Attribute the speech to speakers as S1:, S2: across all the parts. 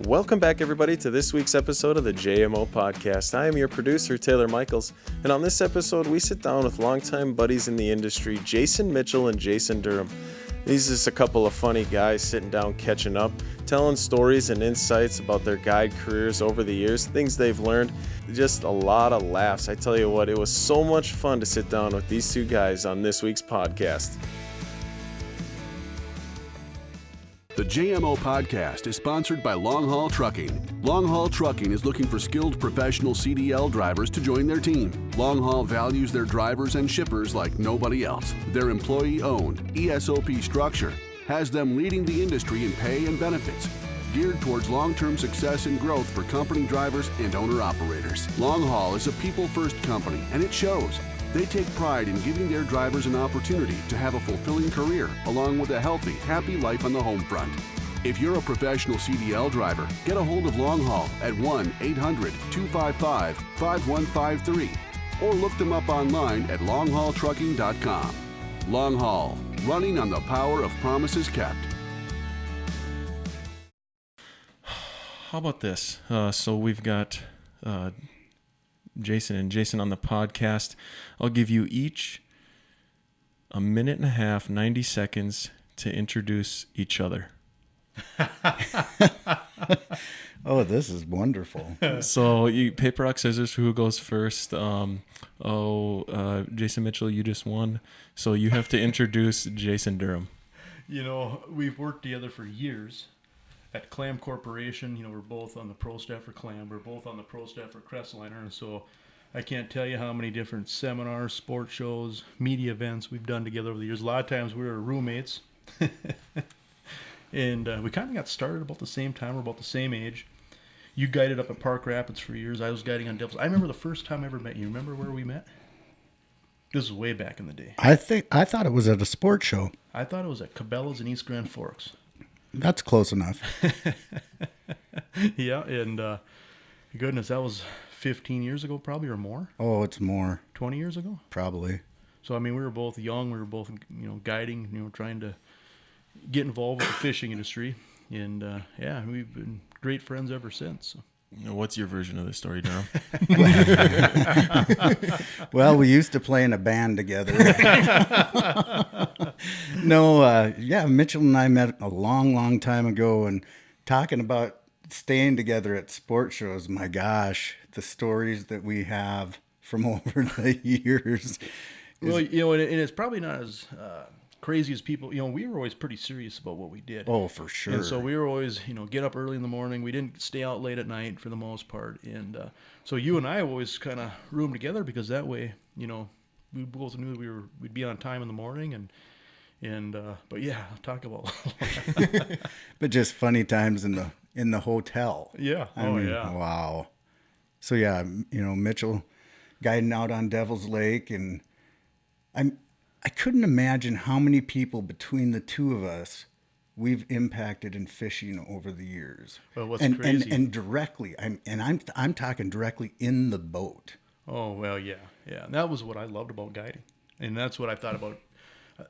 S1: Welcome back, everybody, to this week's episode of the JMO Podcast. I am your producer, Tayler Michels, and on this episode, we sit down with longtime buddies in the industry, Jason Mitchell and Jason Durham. These are just a couple of funny guys sitting down, catching up, telling stories and insights about their guide careers over the years, things they've learned, just a lot of laughs. I tell you what, it was so much fun to sit down with these two guys on this week's podcast.
S2: The JMO Podcast is sponsored by Long Haul Trucking. Long Haul Trucking is looking for skilled professional CDL drivers to join their team. Long Haul values their drivers and shippers like nobody else. Their employee-owned ESOP structure has them leading the industry in pay and benefits, geared towards long-term success and growth for company drivers and owner-operators. Long Haul is a people-first company, and it shows. They take pride in giving their drivers an opportunity to have a fulfilling career, along with a healthy, happy life on the home front. If you're a professional CDL driver, get a hold of Long Haul at 1-800-255-5153 or look them up online at longhaultrucking.com. Long Haul, running on the power of promises kept.
S1: How about this? So we've got Jason and Jason on the podcast. I'll give you each a minute and a half, 90 seconds to introduce each other.
S3: Oh, this is wonderful.
S1: So you paper, rock, scissors, who goes first? Jason Mitchell, you just won. So you have to introduce Jason Durham.
S4: You know, we've worked together for years at Clam Corporation. You know, we're both on the pro staff for Clam. We're both on the pro staff for Crestliner. And so I can't tell you how many different seminars, sports shows, media events we've done together over the years. A lot of times we were roommates. And we kind of got started about the same time. We're about the same age. You guided up at Park Rapids for years. I was guiding on Devils. I remember the first time I ever met you. Remember where we met? This is way back in the day.
S3: I thought it was at a sports show.
S4: I thought it was at Cabela's in East Grand Forks.
S3: That's close enough.
S4: Yeah, and goodness, that was 15 years ago probably, or more.
S3: Oh, it's more.
S4: 20 years ago?
S3: Probably.
S4: So, I mean, we were both young. We were both, guiding, trying to get involved with the fishing industry. And, yeah, we've been great friends ever since. So.
S1: What's your version of the story, Durham?
S3: Well, we used to play in a band together. No, Mitchell and I met a long, long time ago, and talking about staying together at sports shows, my gosh, the stories that we have from over the years.
S4: Well, and it's probably not as crazy as people. We were always pretty serious about what we did.
S3: Oh, for sure.
S4: And so we were always, get up early in the morning. We didn't stay out late at night for the most part. And so you and I always kind of roomed together because that way, we both knew we'd be on time in the morning. But yeah, talk about.
S3: But just funny times in the hotel.
S4: Yeah. Yeah.
S3: Wow. So yeah, Mitchell guiding out on Devil's Lake, and I couldn't imagine how many people between the two of us we've impacted in fishing over the years.
S4: Well, what's
S3: crazy? And directly, I'm talking directly in the boat.
S4: Oh well, yeah. And that was what I loved about guiding, and that's what I thought about.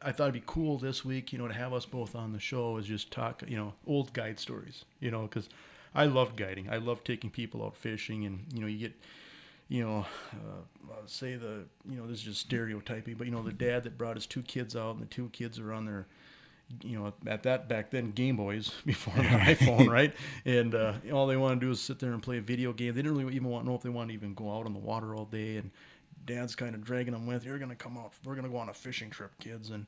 S4: I thought it'd be cool this week, to have us both on the show, is just talk, old guide stories, because I loved guiding. I loved taking people out fishing, and you get. Say this is just stereotyping, but the dad that brought his two kids out, and the two kids are on their, at that back then Game Boys before the iPhone, right? And all they want to do is sit there and play a video game. They didn't really even know if they want to even go out on the water all day. And dad's kind of dragging them with, "You're gonna come out. We're gonna go on a fishing trip, kids." And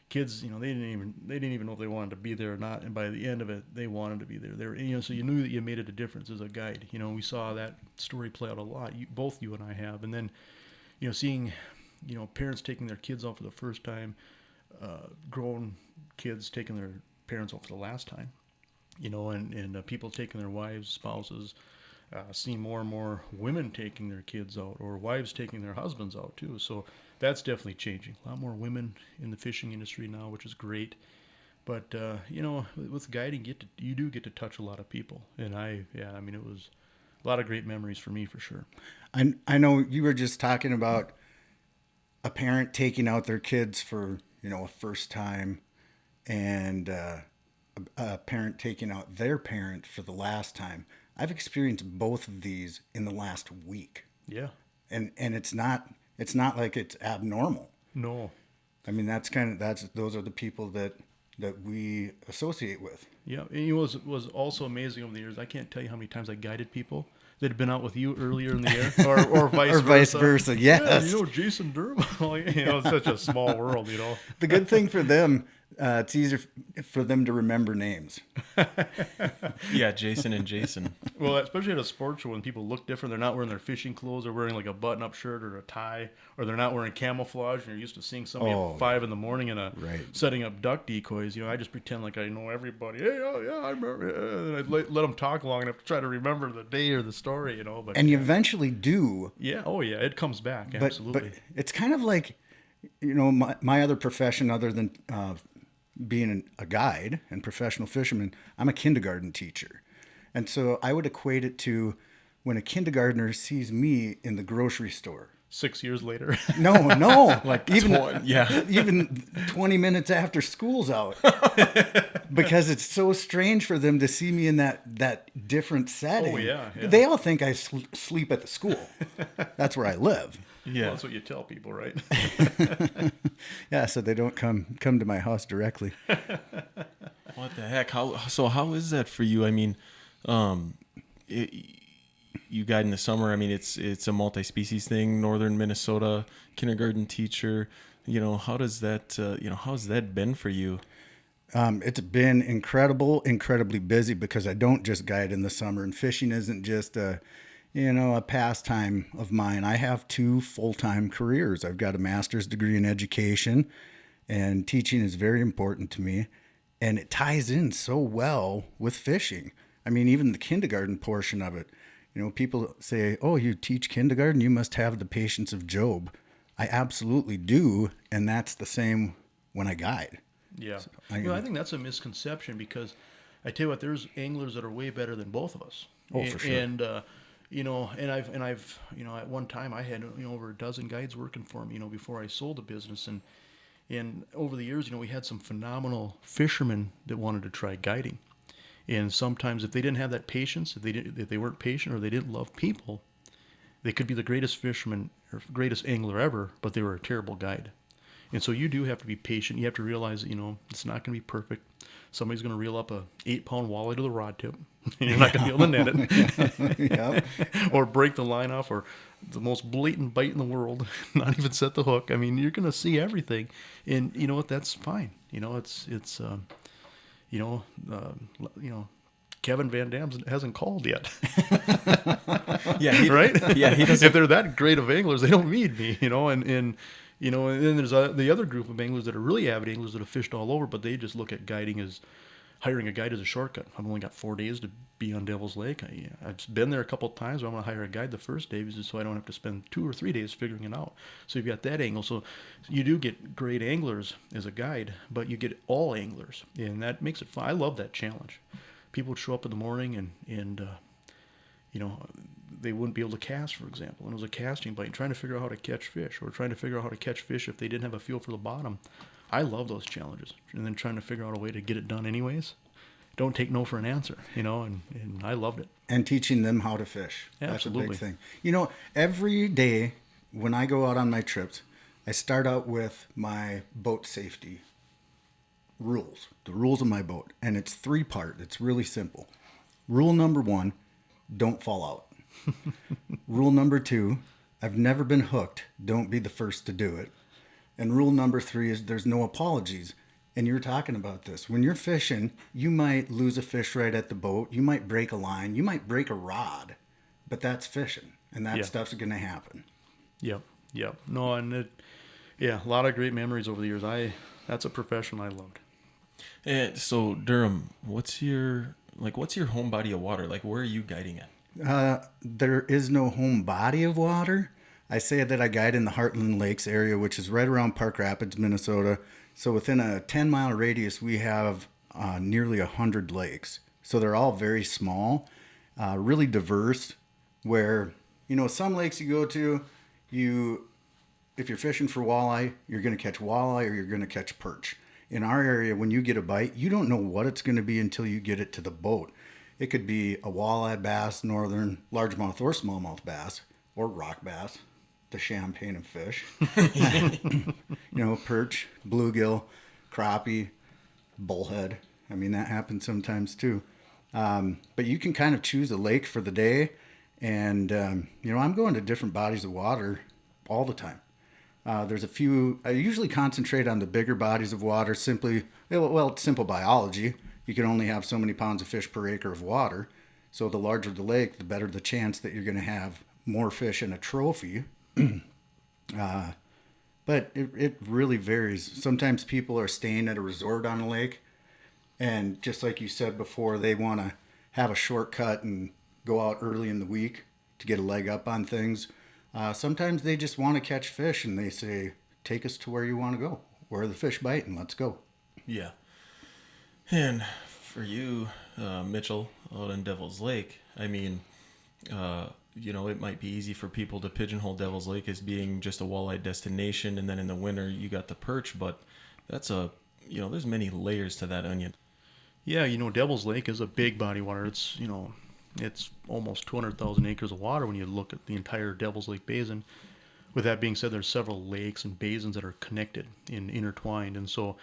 S4: kids, they didn't even know if they wanted to be there or not. And by the end of it, they wanted to be there. They were, so you knew that you made it a difference as a guide. We saw that story play out a lot. Both you and I have. And then, seeing, parents taking their kids out for the first time, grown kids taking their parents out for the last time, and people taking their wives, spouses. Seeing more and more women taking their kids out, or wives taking their husbands out too. So that's definitely changing. A lot more women in the fishing industry now, which is great. But with guiding, you do get to touch a lot of people, and it was a lot of great memories for me for sure.
S3: I know you were just talking about a parent taking out their kids for a first time, and a parent taking out their parent for the last time. I've experienced both of these in the last week.
S4: Yeah.
S3: And it's not like it's abnormal.
S4: No.
S3: I mean, those are the people that we associate with.
S4: Yeah. And it was also amazing over the years. I can't tell you how many times I guided people that had been out with you earlier in the year, or vice versa.
S3: Vice versa. Yes.
S4: Yeah, Jason Durham. It's such a small world.
S3: The good thing for them, it's easier for them to remember names.
S1: Yeah, Jason and Jason.
S4: Well, especially at a sports show when people look different. They're not wearing their fishing clothes. They're wearing like a button-up shirt or a tie, or they're not wearing camouflage. And you're used to seeing somebody at 5 a.m. and setting up duck decoys. I just pretend like I know everybody. Hey, I remember. And I let them talk long enough to try to remember the day or the story. But
S3: and you eventually do.
S4: Yeah. Oh, yeah. It comes back. Absolutely.
S3: But it's kind of like, my other profession other than being a guide and professional fisherman, I'm a kindergarten teacher. And so I would equate it to when a kindergartner sees me in the grocery store.
S4: 6 years later.
S3: No.
S1: Like
S3: even 20 minutes after school's out. Because it's so strange for them to see me in that different setting.
S4: Oh, yeah.
S3: They all think I sleep at the school. That's where I live.
S4: Yeah, well, that's what you tell people, right?
S3: Yeah, so they don't come to my house directly.
S1: What the heck? How is that for you? I mean, you guide in the summer. I mean, it's a multi-species thing. Northern Minnesota kindergarten teacher. How's that been for you?
S3: It's been incredibly busy because I don't just guide in the summer, and fishing isn't just a pastime of mine. I have 2 full-time careers. I've got a master's degree in education, and teaching is very important to me, and it ties in so well with fishing. I mean, even the kindergarten portion of it. People say, "Oh, you teach kindergarten, you must have the patience of Job." I absolutely do, and that's the same when I guide.
S4: Yeah. So, I think that's a misconception because I tell you what, there's anglers that are way better than both of us.
S3: Oh, for sure.
S4: And I've at one time I had over a dozen guides working for me before I sold the business, and over the years we had some phenomenal fishermen that wanted to try guiding, and sometimes if they didn't have that patience, if they weren't patient or they didn't love people, they could be the greatest fisherman or greatest angler ever, but they were a terrible guide. And so you do have to be patient. You have to realize that it's not going to be perfect. Somebody's going to reel up a 8-pound walleye to the rod tip. And you're not going to be able to net it.
S3: Yep.
S4: Or break the line off, or the most blatant bite in the world, not even set the hook. I mean, you're going to see everything. And you know what? That's fine. Kevin Van Dam hasn't called yet.
S1: Yeah.
S4: Right?
S1: Yeah. He doesn't.
S4: If they're that great of anglers, they don't need me, and then there's the other group of anglers that are really avid anglers that have fished all over, but they just look at hiring a guide as a shortcut. I've only got 4 days to be on Devil's Lake. I've been there a couple of times, but I'm going to hire a guide the first day just so I don't have to spend 2 or 3 days figuring it out. So you've got that angle. So you do get great anglers as a guide, but you get all anglers, and that makes it fun. I love that challenge. People would show up in the morning and they wouldn't be able to cast, for example. And it was a casting bite, trying to figure out how to catch fish, or trying to figure out how to catch fish if they didn't have a feel for the bottom. I love those challenges. And then trying to figure out a way to get it done anyways. Don't take no for an answer, and I loved it.
S3: And teaching them how to fish.
S4: Absolutely.
S3: That's a big thing. Every day when I go out on my trips, I start out with my boat safety rules, the rules of my boat. And it's 3-part. It's really simple. Rule number 1, don't fall out. Rule number 2, I've never been hooked. Don't be the first to do it. And rule number 3 is there's no apologies. And you were talking about this. When you're fishing, you might lose a fish right at the boat. You might break a line. You might break a rod. But that's fishing. And that stuff's going to happen.
S4: Yep. No, and a lot of great memories over the years. That's a profession I loved.
S1: And so Durham, what's your home body of water? Like, where are you guiding at?
S3: There is no home body of water. I say that I guide in the Heartland Lakes area, which is right around Park Rapids, Minnesota. So within a 10-mile radius, we have nearly 100 lakes. So they're all very small, really diverse, where, some lakes you go to, if you're fishing for walleye, you're going to catch walleye or you're going to catch perch. in our area, when you get a bite, you don't know what it's going to be until you get it to the boat. It could be a walleye bass, northern largemouth or smallmouth bass, or rock bass, the champagne of fish. Perch, bluegill, crappie, bullhead. I mean, that happens sometimes too. But you can kind of choose a lake for the day. And, I'm going to different bodies of water all the time. There's a few, I usually concentrate on the bigger bodies of water simply, it's simple biology. You can only have so many pounds of fish per acre of water. So the larger the lake, the better the chance that you're going to have more fish in a trophy. But it really varies. Sometimes people are staying at a resort on a lake. And just like you said before, they want to have a shortcut and go out early in the week to get a leg up on things. Sometimes they just want to catch fish and they say, take us to where you want to go, where the fish bite, and let's go.
S1: Yeah. And for you, Mitchell, out in Devil's Lake, I mean, it might be easy for people to pigeonhole Devil's Lake as being just a walleye destination, and then in the winter you got the perch, but that's there's many layers to that onion.
S4: Yeah, Devil's Lake is a big body of water. It's, it's almost 200,000 acres of water when you look at the entire Devil's Lake Basin. With that being said, there's several lakes and basins that are connected and intertwined. And so,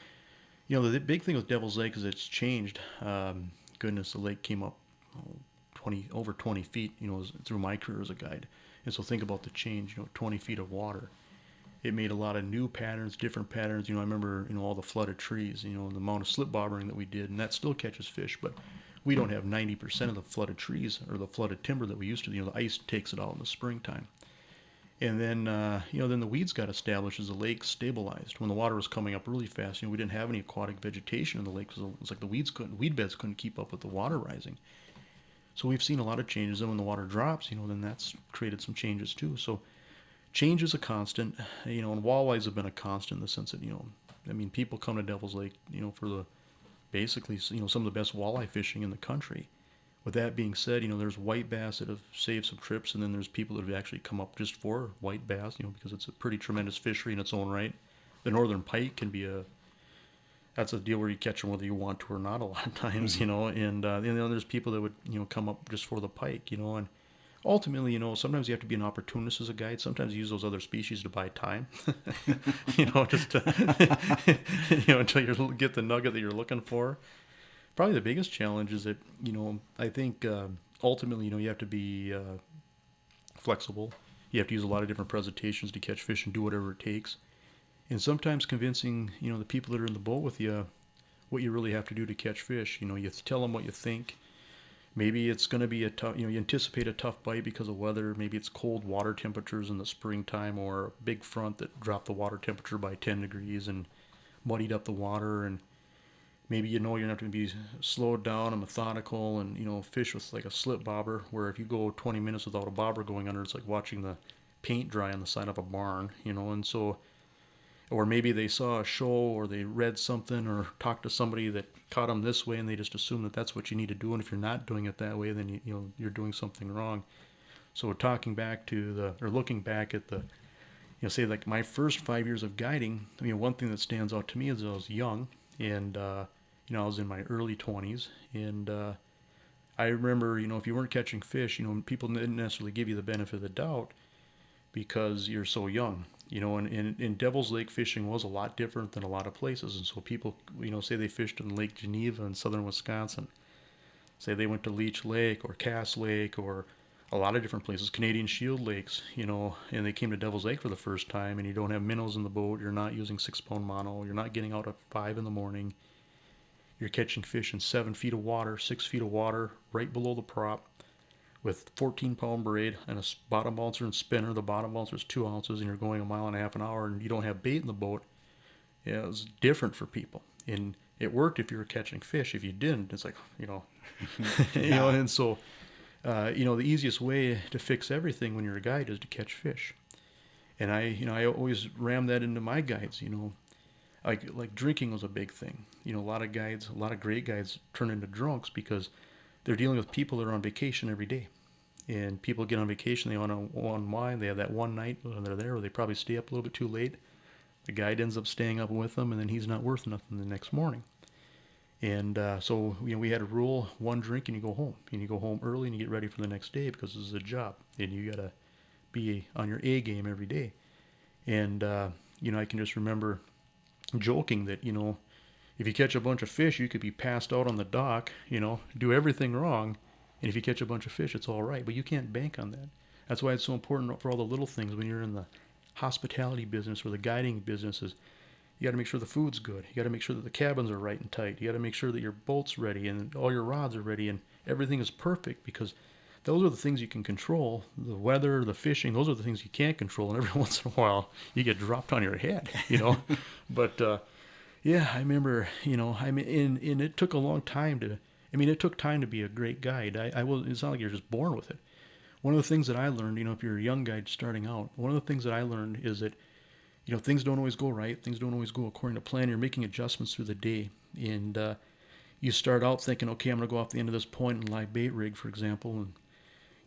S4: the big thing with Devil's Lake is it's changed. The lake came up over 20 feet, through my career as a guide. And so think about the change, 20 feet of water. It made a lot of new patterns, different patterns. I remember, all the flooded trees, the amount of slip bobbering that we did, and that still catches fish, but we don't have 90% of the flooded trees or the flooded timber that we used to. The ice takes it out in the springtime. And then, then the weeds got established as the lake stabilized. When the water was coming up really fast, we didn't have any aquatic vegetation in the lake. So it's like the weed beds couldn't keep up with the water rising. So we've seen a lot of changes. And when the water drops, then that's created some changes too. So change is a constant, and walleyes have been a constant in the sense that, people come to Devil's Lake, for basically, some of the best walleye fishing in the country. With that being said, there's white bass that have saved some trips, and then there's people that have actually come up just for white bass, because it's a pretty tremendous fishery in its own right. The northern pike can be that's a deal where you catch them whether you want to or not a lot of times, and there's people that would, come up just for the pike, and ultimately, sometimes you have to be an opportunist as a guide. Sometimes you use those other species to buy time, just to, until you get the nugget that you're looking for. Probably the biggest challenge is that, I think ultimately, you have to be flexible. You have to use a lot of different presentations to catch fish and do whatever it takes. And sometimes convincing, the people that are in the boat with you what you really have to do to catch fish. You tell them what you think. Maybe it's going to be a tough, you anticipate a tough bite because of weather. Maybe it's cold water temperatures in the springtime, or a big front that dropped the water temperature by 10 degrees and muddied up the water. And maybe you're going to have to be slowed down and methodical and, fish with like a slip bobber, where if you go 20 minutes without a bobber going under, it's like watching the paint dry on the side of a barn, and so, or maybe they saw a show or they read something or talked to somebody that caught them this way, and they just assume that that's what you need to do. And if you're not doing it that way, then you're doing something wrong. So looking back at the, say like my first 5 years of guiding, one thing that stands out to me is I was young, and I was in my early 20s, and I remember, if you weren't catching fish, people didn't necessarily give you the benefit of the doubt because you're so young. And Devil's Lake fishing was a lot different than a lot of places. And so people, say they fished in Lake Geneva in southern Wisconsin. Say they went to Leech Lake or Cass Lake or a lot of different places, Canadian Shield Lakes, and they came to Devil's Lake for the first time, and you don't have minnows in the boat. You're not using 6-pound mono. You're not getting out at 5 in the morning. You're catching fish in 7 feet of water, 6 feet of water, right below the prop, with 14-pound braid and a bottom bouncer and spinner. The bottom bouncer is 2 ounces, and you're going 1.5 miles an hour, and you don't have bait in the boat. It was different for people, and it worked if you were catching fish. If you didn't, it's like, and so, the easiest way to fix everything when you're a guide is to catch fish. And I always ram that into my guides, like drinking was a big thing. A lot of great guides turn into drunks because they're dealing with people that are on vacation every day. And people get on vacation, they want to unwind. They have that one night when they're there, or they probably stay up a little bit too late. The guide ends up staying up with them, and then he's not worth nothing the next morning. And so we had a rule: one drink and you go home. And you go home early and you get ready for the next day, because this is a job, and you got to be on your A game every day. And I can just remember joking that if you catch a bunch of fish, you could be passed out on the dock, do everything wrong, and if you catch a bunch of fish, it's all right. But you can't bank on that. That's why it's so important for all the little things when you're in the hospitality business or the guiding businesses. You got to make sure the food's good. You got to make sure that the cabins are right and tight. You got to make sure that your boat's ready and all your rods are ready and everything is perfect, because those are the things you can control. The weather, the fishing, those are the things you can't control. And every once in a while, you get dropped on your head, But I remember, and it took a long time it took time to be a great guide. It's not like you're just born with it. One of the things that I learned, if you're a young guide starting out, one of the things that I learned is that, things don't always go right. Things don't always go according to plan. You're making adjustments through the day. And you start out thinking, okay, I'm going to go off the end of this point and live bait rig, for example. And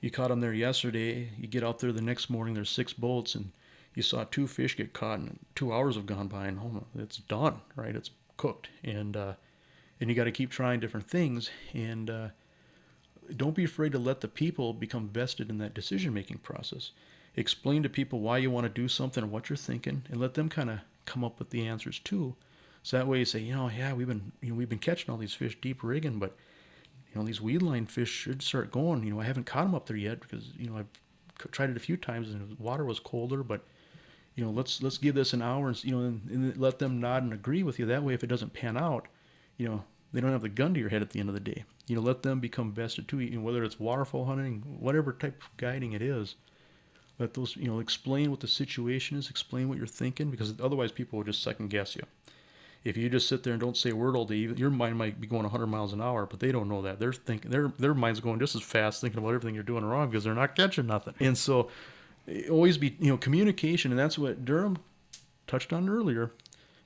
S4: you caught them there yesterday. You get out there the next morning, there's 6 boats, and you saw 2 fish get caught, and 2 hours have gone by, and it's done, right? It's cooked. And you got to keep trying different things. And don't be afraid to let the people become vested in that decision-making process. Explain to people why you want to do something or what you're thinking, and let them kind of come up with the answers too. So that way you say, we've been catching all these fish deep rigging, but these weed line fish should start going. I haven't caught them up there yet because I've tried it a few times and the water was colder, but let's give this an hour and let them nod and agree with you. That way, if it doesn't pan out, they don't have the gun to your head at the end of the day. Let them become vested too. Whether it's waterfowl hunting, whatever type of guiding it is. Let those, explain what the situation is, explain what you're thinking, because otherwise people will just second guess you. If you just sit there and don't say a word all day, your mind might be going 100 miles an hour, but they don't know that. They're thinking their mind's going just as fast, thinking about everything you're doing wrong because they're not catching nothing. And so, always be communication, and that's what Durham touched on earlier.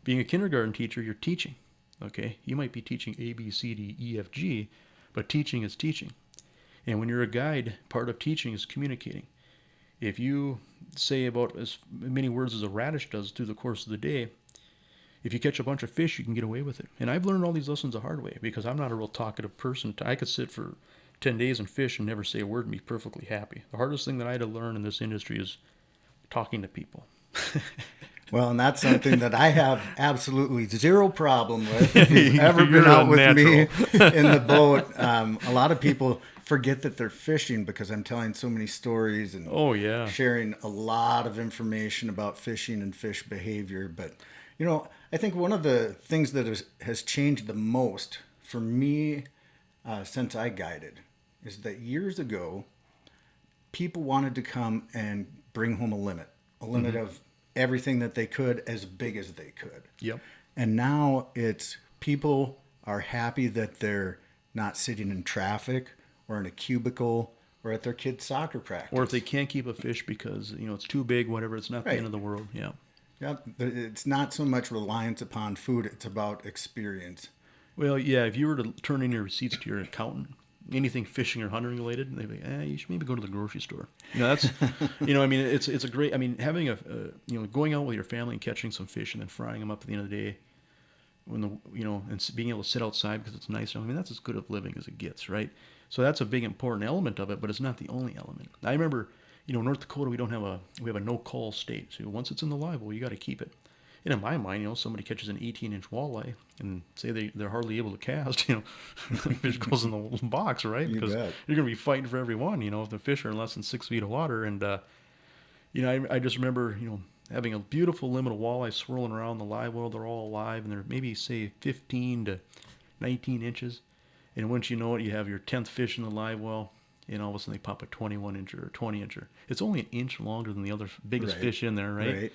S4: Being a kindergarten teacher, you're teaching. Okay, you might be teaching A, B, C, D, E, F, G, but teaching is teaching. And when you're a guide, part of teaching is communicating. If you say about as many words as a radish does through the course of the day, if you catch a bunch of fish, you can get away with it. And I've learned all these lessons the hard way because I'm not a real talkative person. I could sit for 10 days and fish and never say a word and be perfectly happy. The hardest thing that I had to learn in this industry is talking to people.
S3: Well, and that's something that I have absolutely zero problem with. If you've ever been out with me in the boat, a lot of people forget that they're fishing because I'm telling so many stories and sharing a lot of information about fishing and fish behavior. But, I think one of the things that has changed the most for me since I guided is that years ago, people wanted to come and bring home a limit of everything that they could, as big as they could.
S4: Yep.
S3: And now it's people are happy that they're not sitting in traffic or in a cubicle or at their kid's soccer practice.
S4: Or if they can't keep a fish because, it's too big, whatever, it's not the end of the world. Yeah.
S3: Yeah. It's not so much reliance upon food. It's about experience.
S4: Well, yeah, if you were to turn in your receipts to your accountant, anything fishing or hunting related, they'd be like, you should maybe go to the grocery store. That's, it's a great, having going out with your family and catching some fish and then frying them up at the end of the day and being able to sit outside because it's nice. That's as good of living as it gets, right? So that's a big important element of it, but it's not the only element. I remember, North Dakota, we have a no-call state. So once it's in the live well, you got to keep it. And in my mind, somebody catches an 18-inch walleye and say they're hardly able to cast, the fish goes in the little box, right? Because you're going to be fighting for every one, if the fish are in less than 6 feet of water. And, I just remember, having a beautiful limit of walleye swirling around the live well. They're all alive, and they're maybe, say, 15 to 19 inches. And once you know it, you have your 10th fish in the live well, and all of a sudden they pop a 21-incher or 20-incher. It's only an inch longer than the other biggest fish in there, right?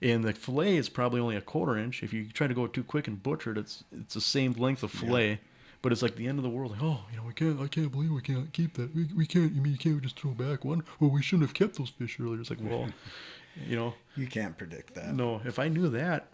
S4: And the fillet is probably only a 1/4 inch. If you try to go too quick and butcher it, it's the same length of fillet, but it's like the end of the world. Like, I can't believe we can't keep that. We can't. You can't just throw back one? Well, we shouldn't have kept those fish earlier. It's like, well,
S3: you can't predict that.
S4: No, if I knew that,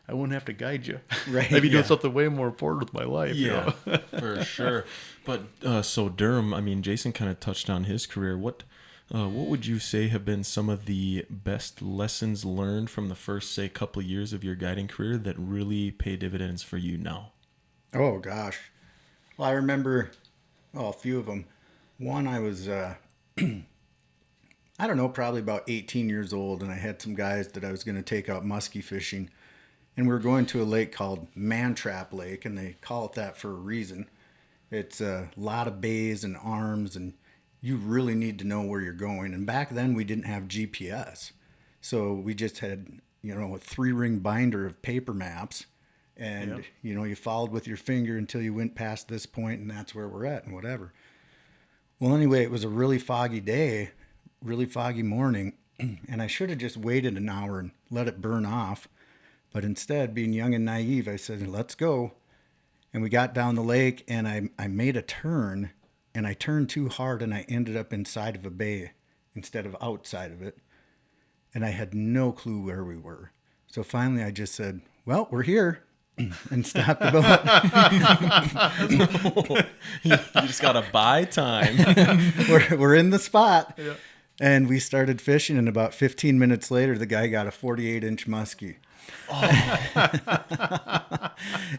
S4: I wouldn't have to guide you.
S3: Right.
S4: I'd be doing something way more important with my life.
S1: Yeah, for sure. But so Durham, Jason kind of touched on his career. What What would you say have been some of the best lessons learned from the first, say, couple of years of your guiding career that really pay dividends for you now?
S3: Oh, gosh. Well, I remember, a few of them. One, I was, I don't know, probably about 18 years old, and I had some guys that I was going to take out muskie fishing. And we were going to a lake called Man Trap Lake, and they call it that for a reason. It's a lot of bays and arms, and you really need to know where you're going. And back then, we didn't have GPS. So we just had, a 3-ring binder of paper maps. And, you followed with your finger until you went past this point, and that's where we're at, and whatever. Well, anyway, it was a really foggy day, really foggy morning, and I should have just waited an hour and let it burn off. But instead, being young and naive, I said, let's go. And we got down the lake, and I made a turn, and I turned too hard, and I ended up inside of a bay instead of outside of it. And I had no clue where we were. So finally, I just said, well, we're here, and stopped the boat.
S1: You just got to buy time.
S3: We're in the spot. Yeah. And we started fishing, and about 15 minutes later, the guy got a 48-inch muskie. Oh.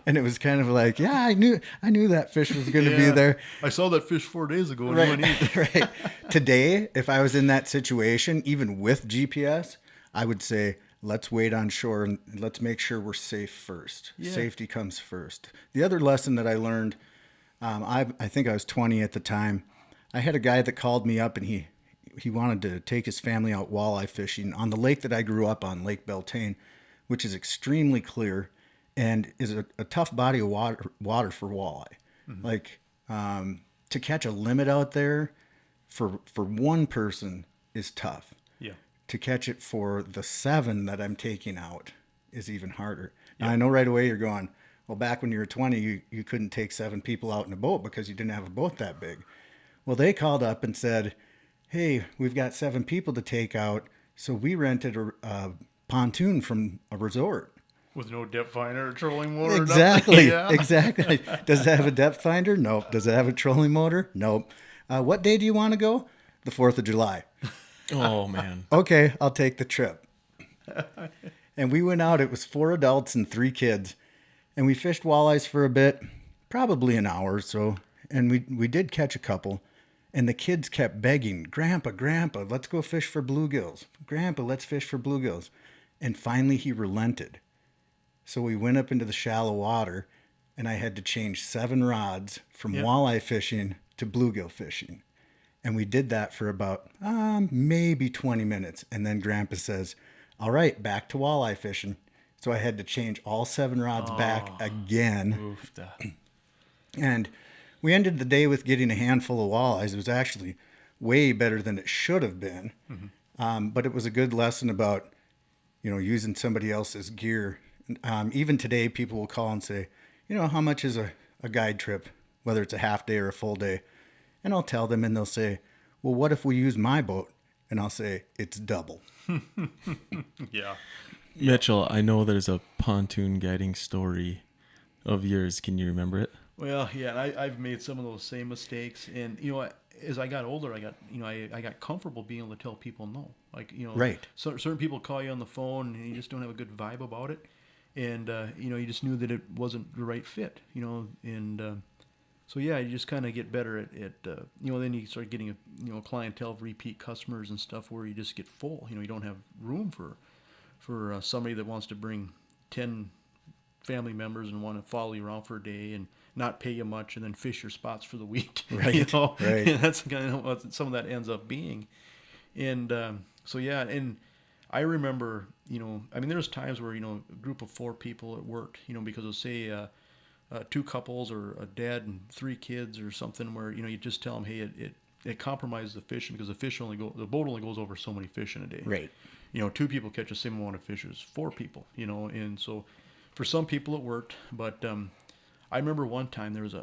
S3: And it was kind of like, yeah, I knew that fish was going to be there.
S4: I saw that fish 4 days ago.
S3: Right. Right. Today, if I was in that situation, even with GPS, I would say, let's wait on shore and let's make sure we're safe first. Yeah. Safety comes first. The other lesson that I learned, I think I was 20 at the time. I had a guy that called me up, and he wanted to take his family out walleye fishing on the lake that I grew up on, Lake Beltane, which is extremely clear and is a tough body of water for walleye. Mm-hmm. Like, to catch a limit out there for one person is tough. Yeah. To catch it for the 7 that I'm taking out is even harder. Now, I know right away you're going, well, back when you were 20, you couldn't take 7 people out in a boat because you didn't have a boat that big. Well, they called up and said, hey, we've got 7 people to take out, so we rented a pontoon from a resort.
S4: With no depth finder or trolling motor?
S3: Exactly, yeah. Exactly. Does it have a depth finder? Nope. Does it have a trolling motor? Nope. What day do you want to go? The 4th of July.
S1: Oh, man.
S3: Okay, I'll take the trip. And we went out. It was 4 adults and 3 kids. And we fished walleyes for a bit, probably an hour or so. And we did catch a couple. And the kids kept begging, Grandpa, let's go fish for bluegills. Grandpa, let's fish for bluegills. And finally he relented. So we went up into the shallow water, and I had to change 7 rods from walleye fishing to bluegill fishing. And we did that for about maybe 20 minutes. And then Grandpa says, all right, back to walleye fishing. So I had to change all 7 rods back again. Oofda. And we ended the day with getting a handful of walleyes. It was actually way better than it should have been. Mm-hmm. But it was a good lesson about, using somebody else's gear. Even today, people will call and say, how much is a guide trip, whether it's a half day or a full day? And I'll tell them, and they'll say, well, what if we use my boat? And I'll say, it's double.
S4: Yeah.
S1: Mitchell, I know there's a pontoon guiding story of yours. Can you remember it?
S4: Well, yeah, and I've made some of those same mistakes. And, as I got older, I got comfortable being able to tell people no. Like,
S3: right.
S4: So certain people call you on the phone and you just don't have a good vibe about it. And, you just knew that it wasn't the right fit, and so, yeah, you just kind of get better at then you start getting a clientele of repeat customers and stuff where you just get full. You don't have room for somebody that wants to bring 10 family members and want to follow you around for a day and not pay you much and then fish your spots for the week.
S3: Right, right.
S4: And that's kind of what some of that ends up being. And so, yeah, and I remember, there's times where, a group of 4 people at work, because it'll say 2 couples or a dad and 3 kids or something where, you just tell them, hey, it compromises the fishing because the boat only goes over so many fish in a day.
S3: Right.
S4: 2 people catch the same amount of fish as 4 people, and so for some people it worked. But I remember one time there was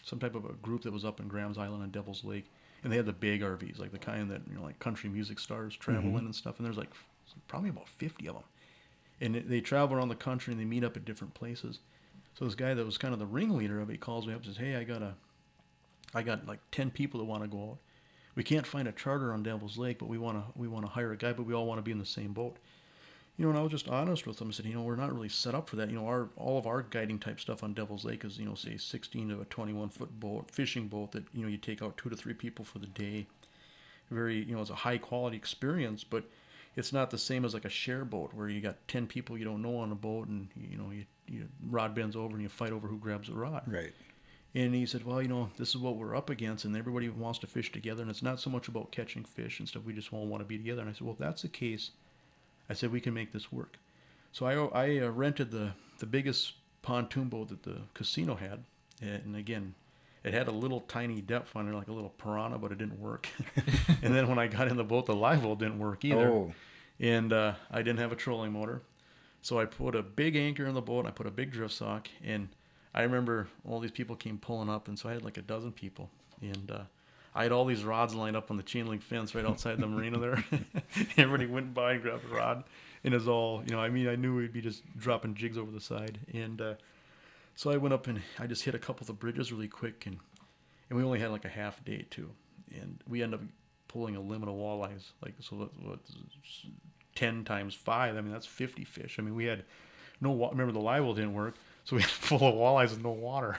S4: some type of a group that was up in Graham's Island on Devil's Lake. And they had the big RVs, like the kind that, like country music stars travel in and stuff. And there's probably about 50 of them. And they travel around the country and they meet up at different places. So this guy that was kind of the ringleader of it, he calls me up and says, hey, I got like 10 people that want to go out. we can't find a charter on Devil's Lake, but we want to hire a guy, but we all want to be in the same boat. You know, and I was just honest with them. I said, you know, we're not really set up for that. You know, all of our guiding type stuff on Devil's Lake is, you know, say 16 to a 21-foot boat, fishing boat that, you know, you take out 2 to 3 people for the day. Very, you know, it's a high quality experience, but it's not the same as like a share boat where you got 10 people you don't know on a boat, and, you know, you rod bends over and you fight over who grabs the rod.
S3: Right.
S4: And he said, well, you know, this is what we're up against, and everybody wants to fish together, and it's not so much about catching fish and stuff. We just all want to be together. And I said, well, if that's the case, I said, we can make this work. So I rented the biggest pontoon boat that the casino had. And again, it had a little tiny depth on it, like a little piranha, but it didn't work. And then when I got in the boat, the live well didn't work either.
S3: Oh.
S4: And I didn't have a trolling motor. So I put a big anchor in the boat, and I put a big drift sock, and I remember all these people came pulling up, and so I had like a dozen people. And I had all these rods lined up on the chain link fence right outside the marina there. Everybody went by and grabbed a rod. And it was all, you know, I mean, I knew we'd be just dropping jigs over the side. And so I went up and I just hit a couple of the bridges really quick. And we only had like a half day too. And we ended up pulling a limit of walleyes. Like, so what 10 times 5, I mean, that's 50 fish. I mean, we had remember the live well didn't work. So we had full of walleyes with no water.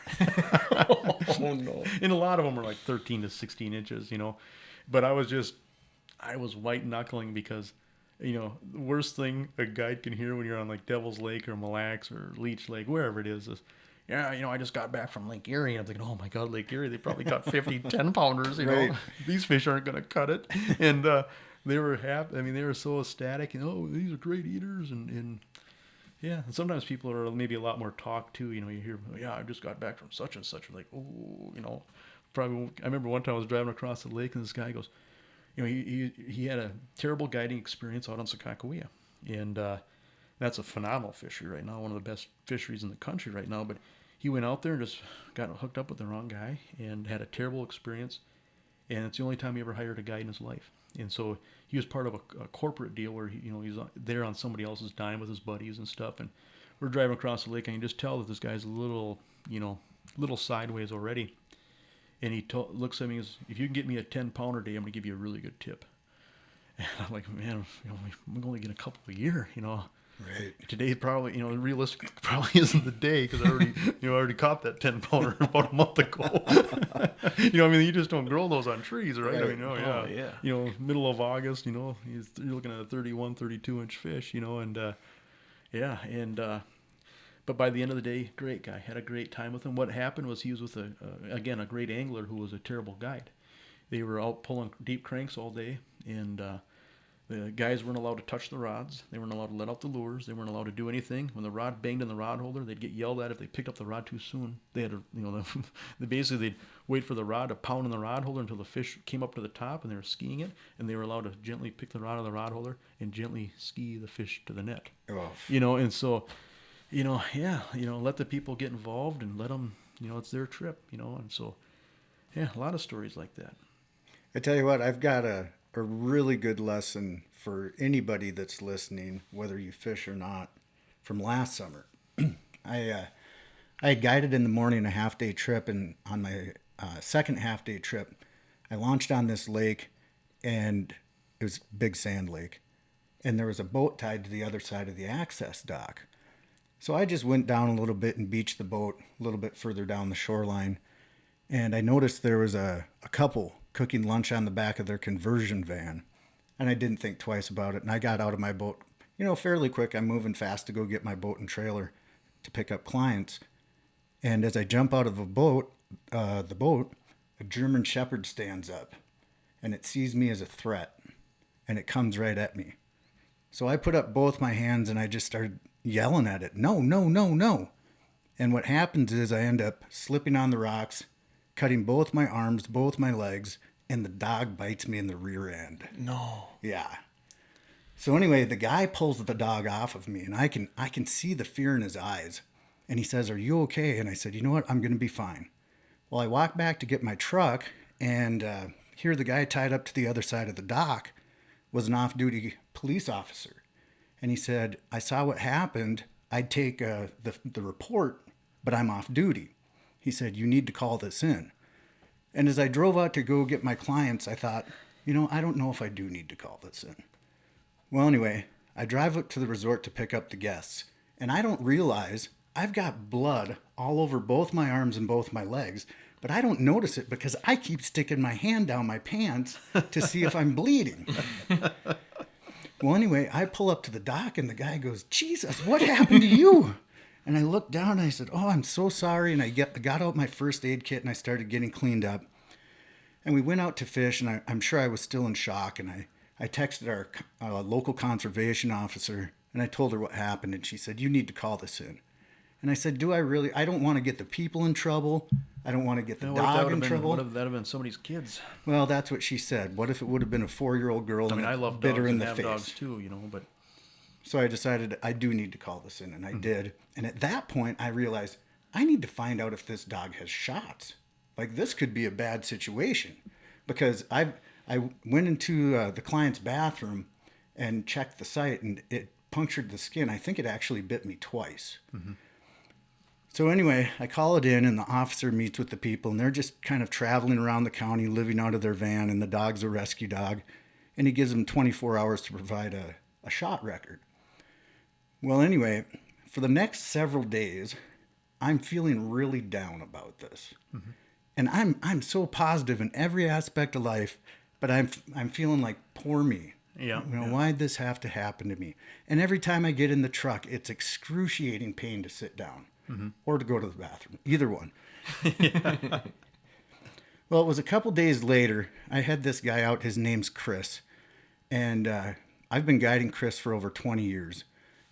S1: Oh, no.
S4: And a lot of them were like 13 to 16 inches, you know. But I was white knuckling because, you know, the worst thing a guide can hear when you're on like Devil's Lake or Mille Lacs or Leech Lake, wherever it is, yeah, you know, I just got back from Lake Erie. And I'm thinking, oh my God, Lake Erie, they probably got 50 10-pounders, you know.
S3: Right.
S4: These fish aren't going to cut it. And they were happy. I mean, they were so ecstatic. And, oh, these are great eaters. And yeah, and sometimes people are maybe a lot more talk too. You know, you hear, oh, yeah, I just got back from such and such. Like, oh, you know, probably. I remember one time I was driving across the lake, and this guy goes, you know, he had a terrible guiding experience out on Sakakawea, and that's a phenomenal fishery right now, one of the best fisheries in the country right now. But he went out there and just got hooked up with the wrong guy and had a terrible experience, and it's the only time he ever hired a guide in his life. And so he was part of a corporate deal where he's there on somebody else's dime with his buddies and stuff. And we're driving across the lake, and you just tell that this guy's a little sideways already. And he looks at me and goes, if you can get me a 10-pounder day, I'm going to give you a really good tip. And I'm like, man, you know, I'm only getting a couple a year, you know.
S3: Right.
S4: Today probably, you know, realistically probably isn't the day because I already caught that 10-pounder about a month ago. You know, I mean, you just don't grow those on trees, right?
S3: Right.
S4: I mean, yeah. You know, middle of August, you know, you're looking at a 31, 32-inch fish, you know, and but by the end of the day, great guy. Had a great time with him. What happened was he was with a great angler who was a terrible guide. They were out pulling deep cranks all day, and the guys weren't allowed to touch the rods. They weren't allowed to let out the lures. They weren't allowed to do anything. When the rod banged in the rod holder, they'd get yelled at if they picked up the rod too soon. They had to, you know, they'd wait for the rod to pound in the rod holder until the fish came up to the top, and they were skiing it, and they were allowed to gently pick the rod out of the rod holder and gently ski the fish to the net.
S3: Oh.
S4: You know, and so, you know, yeah, you know, let the people get involved and let them, you know, it's their trip, you know, and so, yeah, a lot of stories like that.
S3: I tell you what, I've got a really good lesson for anybody that's listening, whether you fish or not, from last summer. I had guided in the morning a half-day trip, and on my second half-day trip, I launched on this lake, and it was a big sand lake, and there was a boat tied to the other side of the access dock. So I just went down a little bit and beached the boat a little bit further down the shoreline, and I noticed there was a couple cooking lunch on the back of their conversion van. And I didn't think twice about it. And I got out of my boat, you know, fairly quick. I'm moving fast to go get my boat and trailer to pick up clients. And as I jump out of the boat, a German Shepherd stands up. And it sees me as a threat. And it comes right at me. So I put up both my hands and I just started yelling at it. No, no, no, no. And what happens is I end up slipping on the rocks, cutting both my arms, both my legs, and the dog bites me in the rear end.
S4: No.
S3: Yeah. So anyway, the guy pulls the dog off of me, and I can see the fear in his eyes. And he says, "Are you okay?" And I said, "You know what? I'm going to be fine." Well, I walk back to get my truck, and here the guy tied up to the other side of the dock was an off-duty police officer. And he said, "I saw what happened. I'd take the report, but I'm off duty." He said, "You need to call this in." And as I drove out to go get my clients, I thought, I don't know if I do need to call this in. Well, anyway, I drive up to the resort to pick up the guests, and I don't realize I've got blood all over both my arms and both my legs, but I don't notice it because I keep sticking my hand down my pants to see if I'm bleeding. Well, anyway, I pull up to the dock, and the guy goes, Jesus, what happened to you? And I looked down, and I said, oh, I'm so sorry. And I got out my first aid kit, and I started getting cleaned up. And we went out to fish, and I'm sure I was still in shock. And I texted our local conservation officer, and I told her what happened. And she said, you need to call this in. And I said, do I really? I don't want to get the people in trouble. I don't want to get the dog in trouble.
S4: What if that have been somebody's kids?
S3: Well, that's what she said. What if it would have been a 4-year-old girl?
S4: I love
S3: bit
S4: dogs
S3: her in
S4: and
S3: the
S4: have
S3: face.
S4: dogs too, but...
S3: So I decided I do need to call this in, and I did. And at that point, I realized I need to find out if this dog has shots. Like, this could be a bad situation, because I went into the client's bathroom and checked the site, and it punctured the skin. I think it actually bit me twice. Mm-hmm. So anyway, I call it in, and the officer meets with the people, and they're just kind of traveling around the county, living out of their van, and the dog's a rescue dog. And he gives them 24 hours to provide a shot record. Well, anyway, for the next several days, I'm feeling really down about this. Mm-hmm. And I'm so positive in every aspect of life, but I'm feeling like, poor me.
S4: Yeah.
S3: Why'd this have to happen to me? And every time I get in the truck, it's excruciating pain to sit down or to go to the bathroom, either one. Well, it was a couple days later, I had this guy out. His name's Chris. And I've been guiding Chris for over 20 years.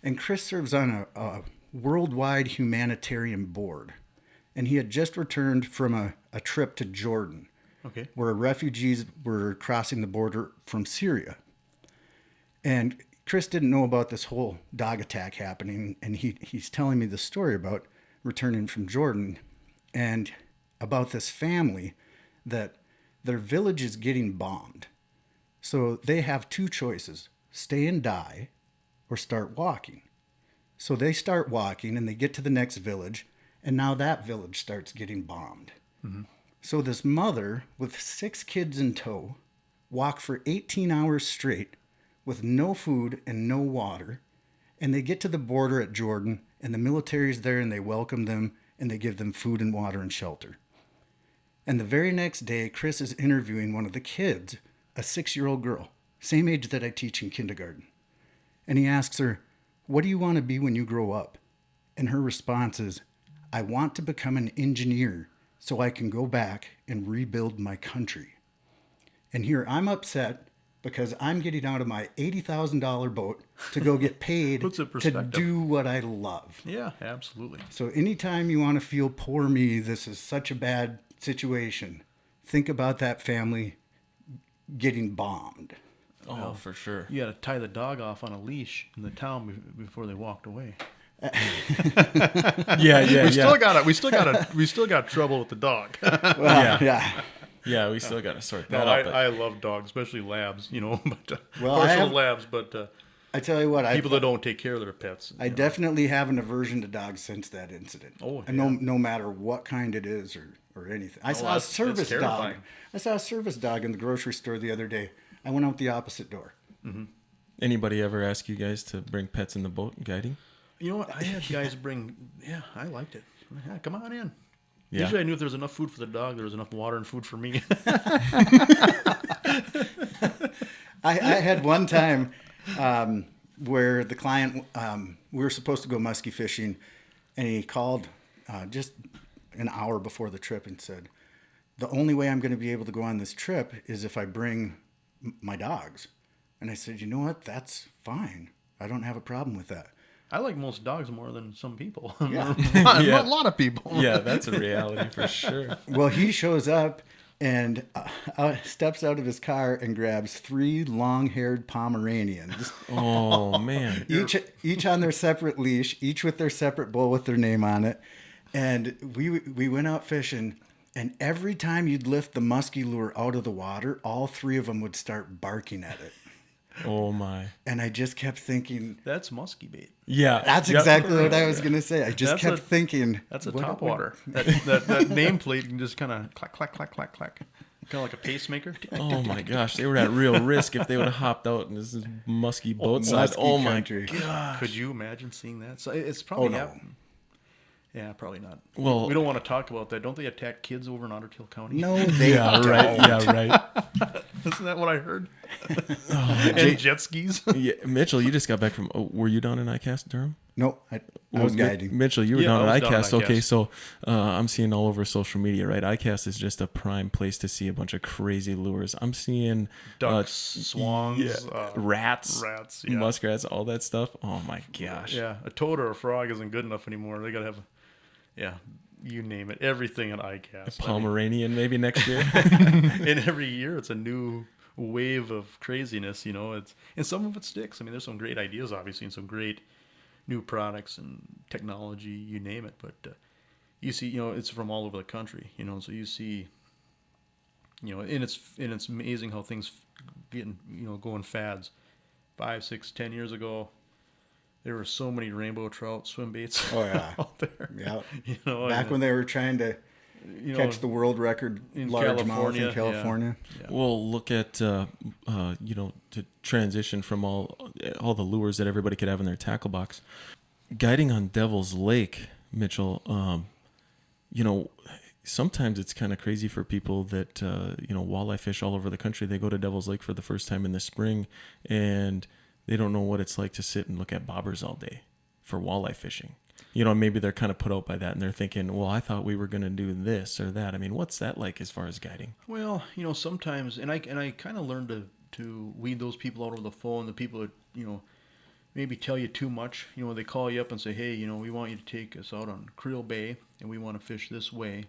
S3: And Chris serves on a worldwide humanitarian board. And he had just returned from a trip to Jordan, where refugees were crossing the border from Syria. And Chris didn't know about this whole dog attack happening. And he's telling me the story about returning from Jordan and about this family that their village is getting bombed. So they have two choices, stay and die or start walking. So they start walking and they get to the next village, and now that village starts getting bombed. Mm-hmm. So this mother with 6 kids in tow walk for 18 hours straight with no food and no water, and they get to the border at Jordan, and the military's there and they welcome them and they give them food and water and shelter. And the very next day, Chris is interviewing one of the kids, a 6-year-old girl, same age that I teach in kindergarten. And he asks her, what do you want to be when you grow up? And her response is, I want to become an engineer so I can go back and rebuild my country. And here I'm upset because I'm getting out of my $80,000 boat to go get paid to do what I love.
S4: Yeah, absolutely.
S3: So anytime you want to feel poor me, this is such a bad situation, think about that family getting bombed.
S1: Oh, well, for sure.
S4: You got to tie the dog off on a leash in the town before they walked away. We still got trouble with the dog.
S1: Yeah, we still got to sort that out.
S4: I love dogs, especially labs. But labs. But
S3: I tell you what,
S4: people that don't take care of their pets.
S3: I definitely have an aversion to dogs since that incident.
S4: Oh,
S3: and no matter what kind it is or anything. I saw a service dog. I saw a service dog in the grocery store the other day. I went out the opposite door.
S1: Mm-hmm. Anybody ever ask you guys to bring pets in the boat guiding?
S4: You know what? I had guys bring. Yeah, I liked it. Yeah, come on in.
S1: Yeah.
S4: Usually I knew if there was enough food for the dog, there was enough water and food for me.
S3: I had one time where the client, we were supposed to go muskie fishing, and he called just an hour before the trip and said, the only way I'm going to be able to go on this trip is if I bring my dogs. And I said, you know what? That's fine. I don't have a problem with that.
S4: I like most dogs more than some people.
S3: Yeah.
S4: A lot of people.
S1: Yeah, that's a reality for sure.
S3: Well, he shows up and steps out of his car and grabs 3 long-haired Pomeranians.
S1: Oh, man.
S3: Each on their separate leash, each with their separate bowl with their name on it. And we went out fishing, and every time you'd lift the musky lure out of the water, all 3 of them would start barking at it.
S1: Oh my.
S3: And I just kept thinking,
S4: That's musky bait.
S1: Yeah.
S3: that's
S1: Yep.
S3: exactly what I was going to say. I just
S4: That's
S3: kept
S4: a-
S3: thinking.
S4: That's a
S3: what-
S4: top
S3: what-
S4: water. That nameplate can just kind of clack, clack, clack, clack, clack. Kind of like a pacemaker.
S1: Oh my gosh, they were at real risk if they would have hopped out and this is musky boat side.
S3: musky
S1: Oh my
S3: country.
S1: gosh.
S4: Could you imagine seeing that? So it's probably
S3: no.
S4: happening. Yeah, probably not.
S1: Well-
S4: we don't want to talk about that. Don't they attack kids over in Otter Tail County?
S3: No, they
S1: Yeah,
S3: don't.
S1: right. Yeah, right.
S4: Isn't that what I heard? And jet skis.
S1: Yeah, Mitchell, you just got back from. Oh, were you down in ICAST, Durham?
S3: No, I was guiding.
S1: Mitchell, you were
S4: Yeah,
S1: down
S4: I
S1: at
S4: was down at
S1: ICAST. Okay,
S4: ICAST.
S1: so I'm seeing all over social media, right? ICAST is just a prime place to see a bunch of crazy lures. I'm seeing
S4: Ducks, swans,
S1: rats,
S4: yeah.
S1: muskrats, all that stuff. Oh my gosh.
S4: Yeah, a toad or a frog isn't good enough anymore. They gotta have, you name it, everything at ICAST.
S1: Pomeranian maybe next year.
S4: And every year it's a new wave of craziness. And some of it sticks. I mean, there's some great ideas, obviously, and some great new products and technology, you name it. But you see, it's from all over the country. So you see, and it's amazing how things getting go in fads. 5, 6, 10 years ago, there were so many rainbow trout swim baits
S3: Oh, yeah.
S4: out there.
S3: Yeah. Back when they were trying to catch the world record
S4: in
S3: largemouth
S4: California,
S3: in California.
S4: Yeah.
S1: Well, look at to transition from all the lures that everybody could have in their tackle box. Guiding on Devil's Lake, Mitchell. Sometimes it's kind of crazy for people that walleye fish all over the country. They go to Devil's Lake for the first time in the spring, and they don't know what it's like to sit and look at bobbers all day for walleye fishing. Maybe they're kind of put out by that, and they're thinking, well, I thought we were going to do this or that. I mean, what's that like as far as guiding?
S4: Well, sometimes, and I kind of learned to weed those people out over the phone, the people that, maybe tell you too much. They call you up and say, hey, we want you to take us out on Creel Bay, and we want to fish this way,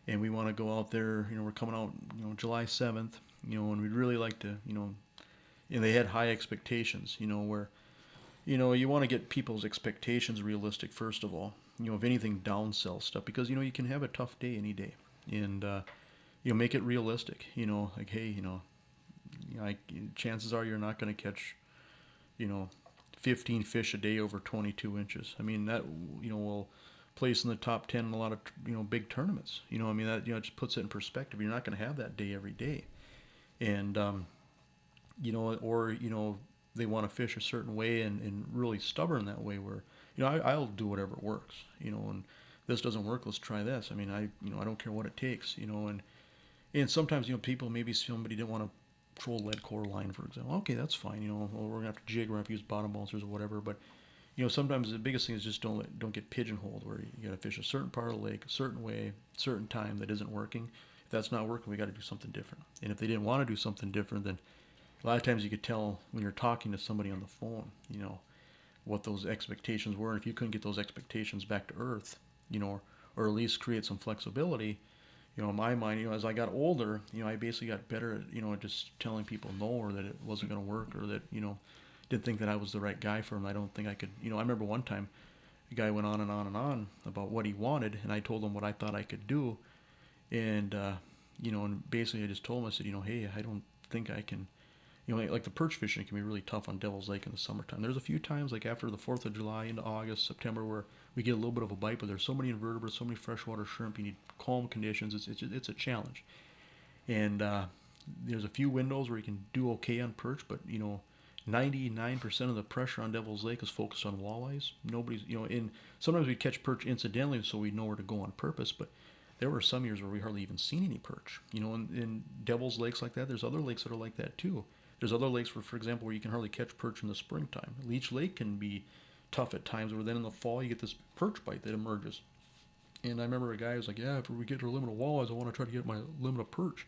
S4: and we want to go out there, we're coming out, July 7th, and we'd really like to, and they had high expectations, where, you want to get people's expectations realistic, first of all. If anything, downsell stuff, because, you can have a tough day any day. And, make it realistic. Like, hey, chances are you're not going to catch, 15 fish a day over 22 inches. I mean, that, will place in the top 10 in a lot of, big tournaments. That, just puts it in perspective. You're not going to have that day every day. And, or, they want to fish a certain way and really stubborn that way where, I'll do whatever works, and this doesn't work, let's try this. I mean, I don't care what it takes, and sometimes, people, maybe somebody didn't want to troll lead core line, for example. Okay, that's fine, well, we're going to have to jig, we're going to have to use bottom bouncers or whatever, but, sometimes the biggest thing is just don't get pigeonholed where you got to fish a certain part of the lake, a certain way, certain time that isn't working. If that's not working, we got to do something different. And if they didn't want to do something different, then a lot of times you could tell when you're talking to somebody on the phone, what those expectations were. And if you couldn't get those expectations back to earth, or at least create some flexibility, in my mind, as I got older, I basically got better at, just telling people no, or that it wasn't going to work, or that, didn't think that I was the right guy for him. I don't think I could, I remember one time the guy went on and on and on about what he wanted, and I told him what I thought I could do. And, and basically I just told him, I said, hey, I don't think I can, like the perch fishing can be really tough on Devil's Lake in the summertime. There's a few times, like after the 4th of July into August, September, where we get a little bit of a bite, but there's so many invertebrates, so many freshwater shrimp. You need calm conditions. It's a challenge. And there's a few windows where you can do okay on perch, but 99% of the pressure on Devil's Lake is focused on walleyes. Nobody's, in sometimes we catch perch incidentally, so we know where to go on purpose, but there were some years where we hardly even seen any perch. In Devil's Lakes like that. There's other lakes that are like that too. There's other lakes where, for example, where you can hardly catch perch in the springtime. Leech Lake can be tough at times, where then in the fall you get this perch bite that emerges. And I remember a guy was like, yeah, if we get to a limit of walleyes, I want to try to get my limit of perch.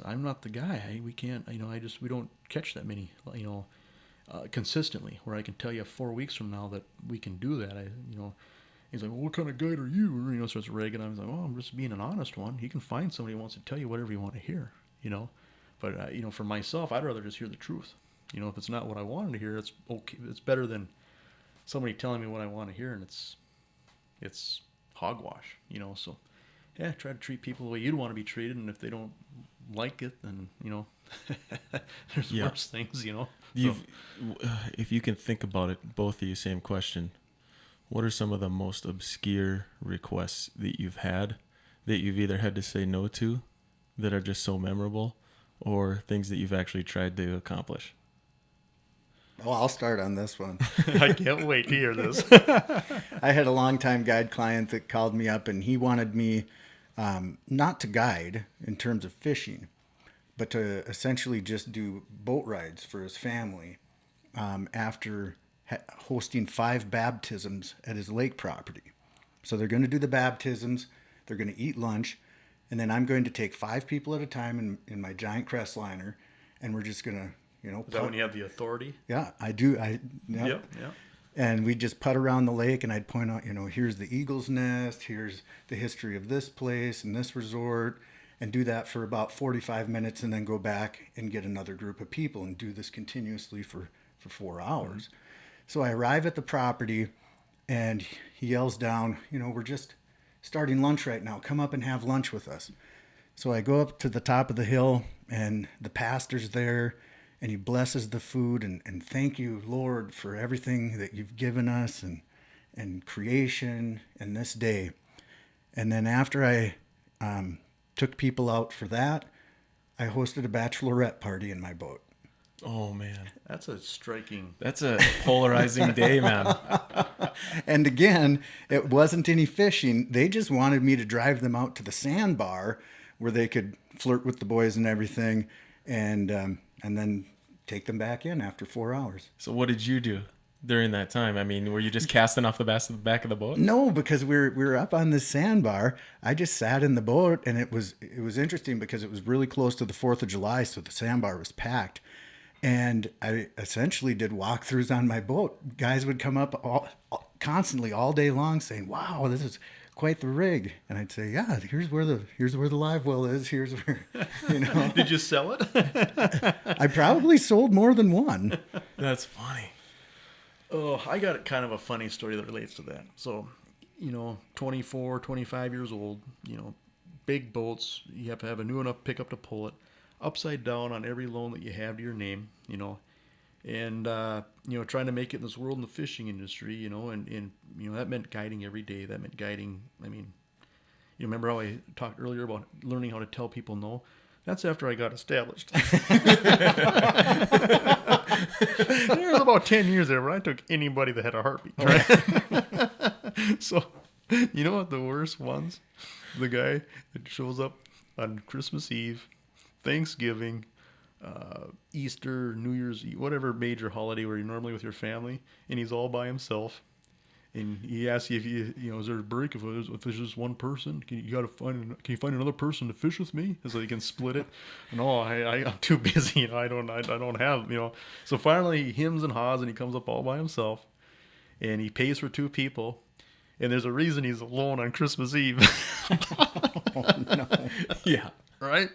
S4: I'm not the guy. We can't, we don't catch that many, consistently, where I can tell you 4 weeks from now that we can do that. He's like, well, what kind of guide are you? Or, starts ragging on me. He's like, I'm just being an honest one. You can find somebody who wants to tell you whatever you want to hear, But, for myself, I'd rather just hear the truth. If it's not what I wanted to hear, it's okay. It's better than somebody telling me what I want to hear, and it's hogwash, So, yeah, try to treat people the way you'd want to be treated, and if they don't like it, then, there's
S1: Yeah.
S4: worse things,
S1: If you can think about it, both of you, same question. What are some of the most obscure requests that you've had that you've either had to say no to that are just so memorable, or things that you've actually tried to accomplish?
S3: Well, I'll start on this one.
S4: I can't wait to hear this.
S3: I had a longtime guide client that called me up, and he wanted me not to guide in terms of fishing, but to essentially just do boat rides for his family after hosting 5 baptisms at his lake property. So they're going to do the baptisms, they're going to eat lunch, and then I'm going to take 5 people at a time in my giant Crestliner, and we're just going to,
S4: Is that when you have the authority?
S3: Yeah, I do.
S4: Yeah.
S3: And we just putt around the lake, and I'd point out, here's the eagle's nest, here's the history of this place and this resort, and do that for about 45 minutes, and then go back and get another group of people and do this continuously for 4 hours. Mm-hmm. So I arrive at the property, and he yells down, we're just starting lunch right now. Come up and have lunch with us. So I go up to the top of the hill, and the pastor's there, and he blesses the food and thank you, Lord, for everything that you've given us and creation and this day. And then after I took people out for that, I hosted a bachelorette party in my boat.
S1: Oh, man.
S4: That's
S1: a polarizing day, man.
S3: And again, it wasn't any fishing. They just wanted me to drive them out to the sandbar where they could flirt with the boys and everything, and then take them back in after 4 hours.
S1: So what did you do during that time? I mean, were you just casting off the back of the boat?
S3: No, because we were up on the sandbar. I just sat in the boat, and it was interesting because it was really close to the 4th of July, so the sandbar was packed. And I essentially did walkthroughs on my boat. Guys would come up constantly all day long saying, "Wow, this is quite the rig." And I'd say, "Yeah, here's where the live well is. Here's where,
S4: Did you sell it?
S3: I probably sold more than one.
S1: That's funny.
S4: Oh, I got kind of a funny story that relates to that. So, 24, 25 years old, big boats. You have to have a new enough pickup to pull it. Upside down on every loan that you have to your name, and trying to make it in this world in the fishing industry, and that meant guiding every day. That meant guiding. I mean, you remember how I talked earlier about learning how to tell people no? That's after I got established. There was about 10 years there where I took anybody that had a heartbeat, right? So, you know what the worst ones? The guy that shows up on Christmas Eve, Thanksgiving, Easter, New Year's Eve, whatever major holiday where you're normally with your family, and he's all by himself. And he asks you if is there a break if there's just one person? Can you find another person to fish with me so you can split it? No, I'm too busy. I don't have. So finally he hems and haws, and he comes up all by himself, and he pays for 2 people. And there's a reason he's alone on Christmas Eve.
S3: Oh, no.
S4: Yeah. Right?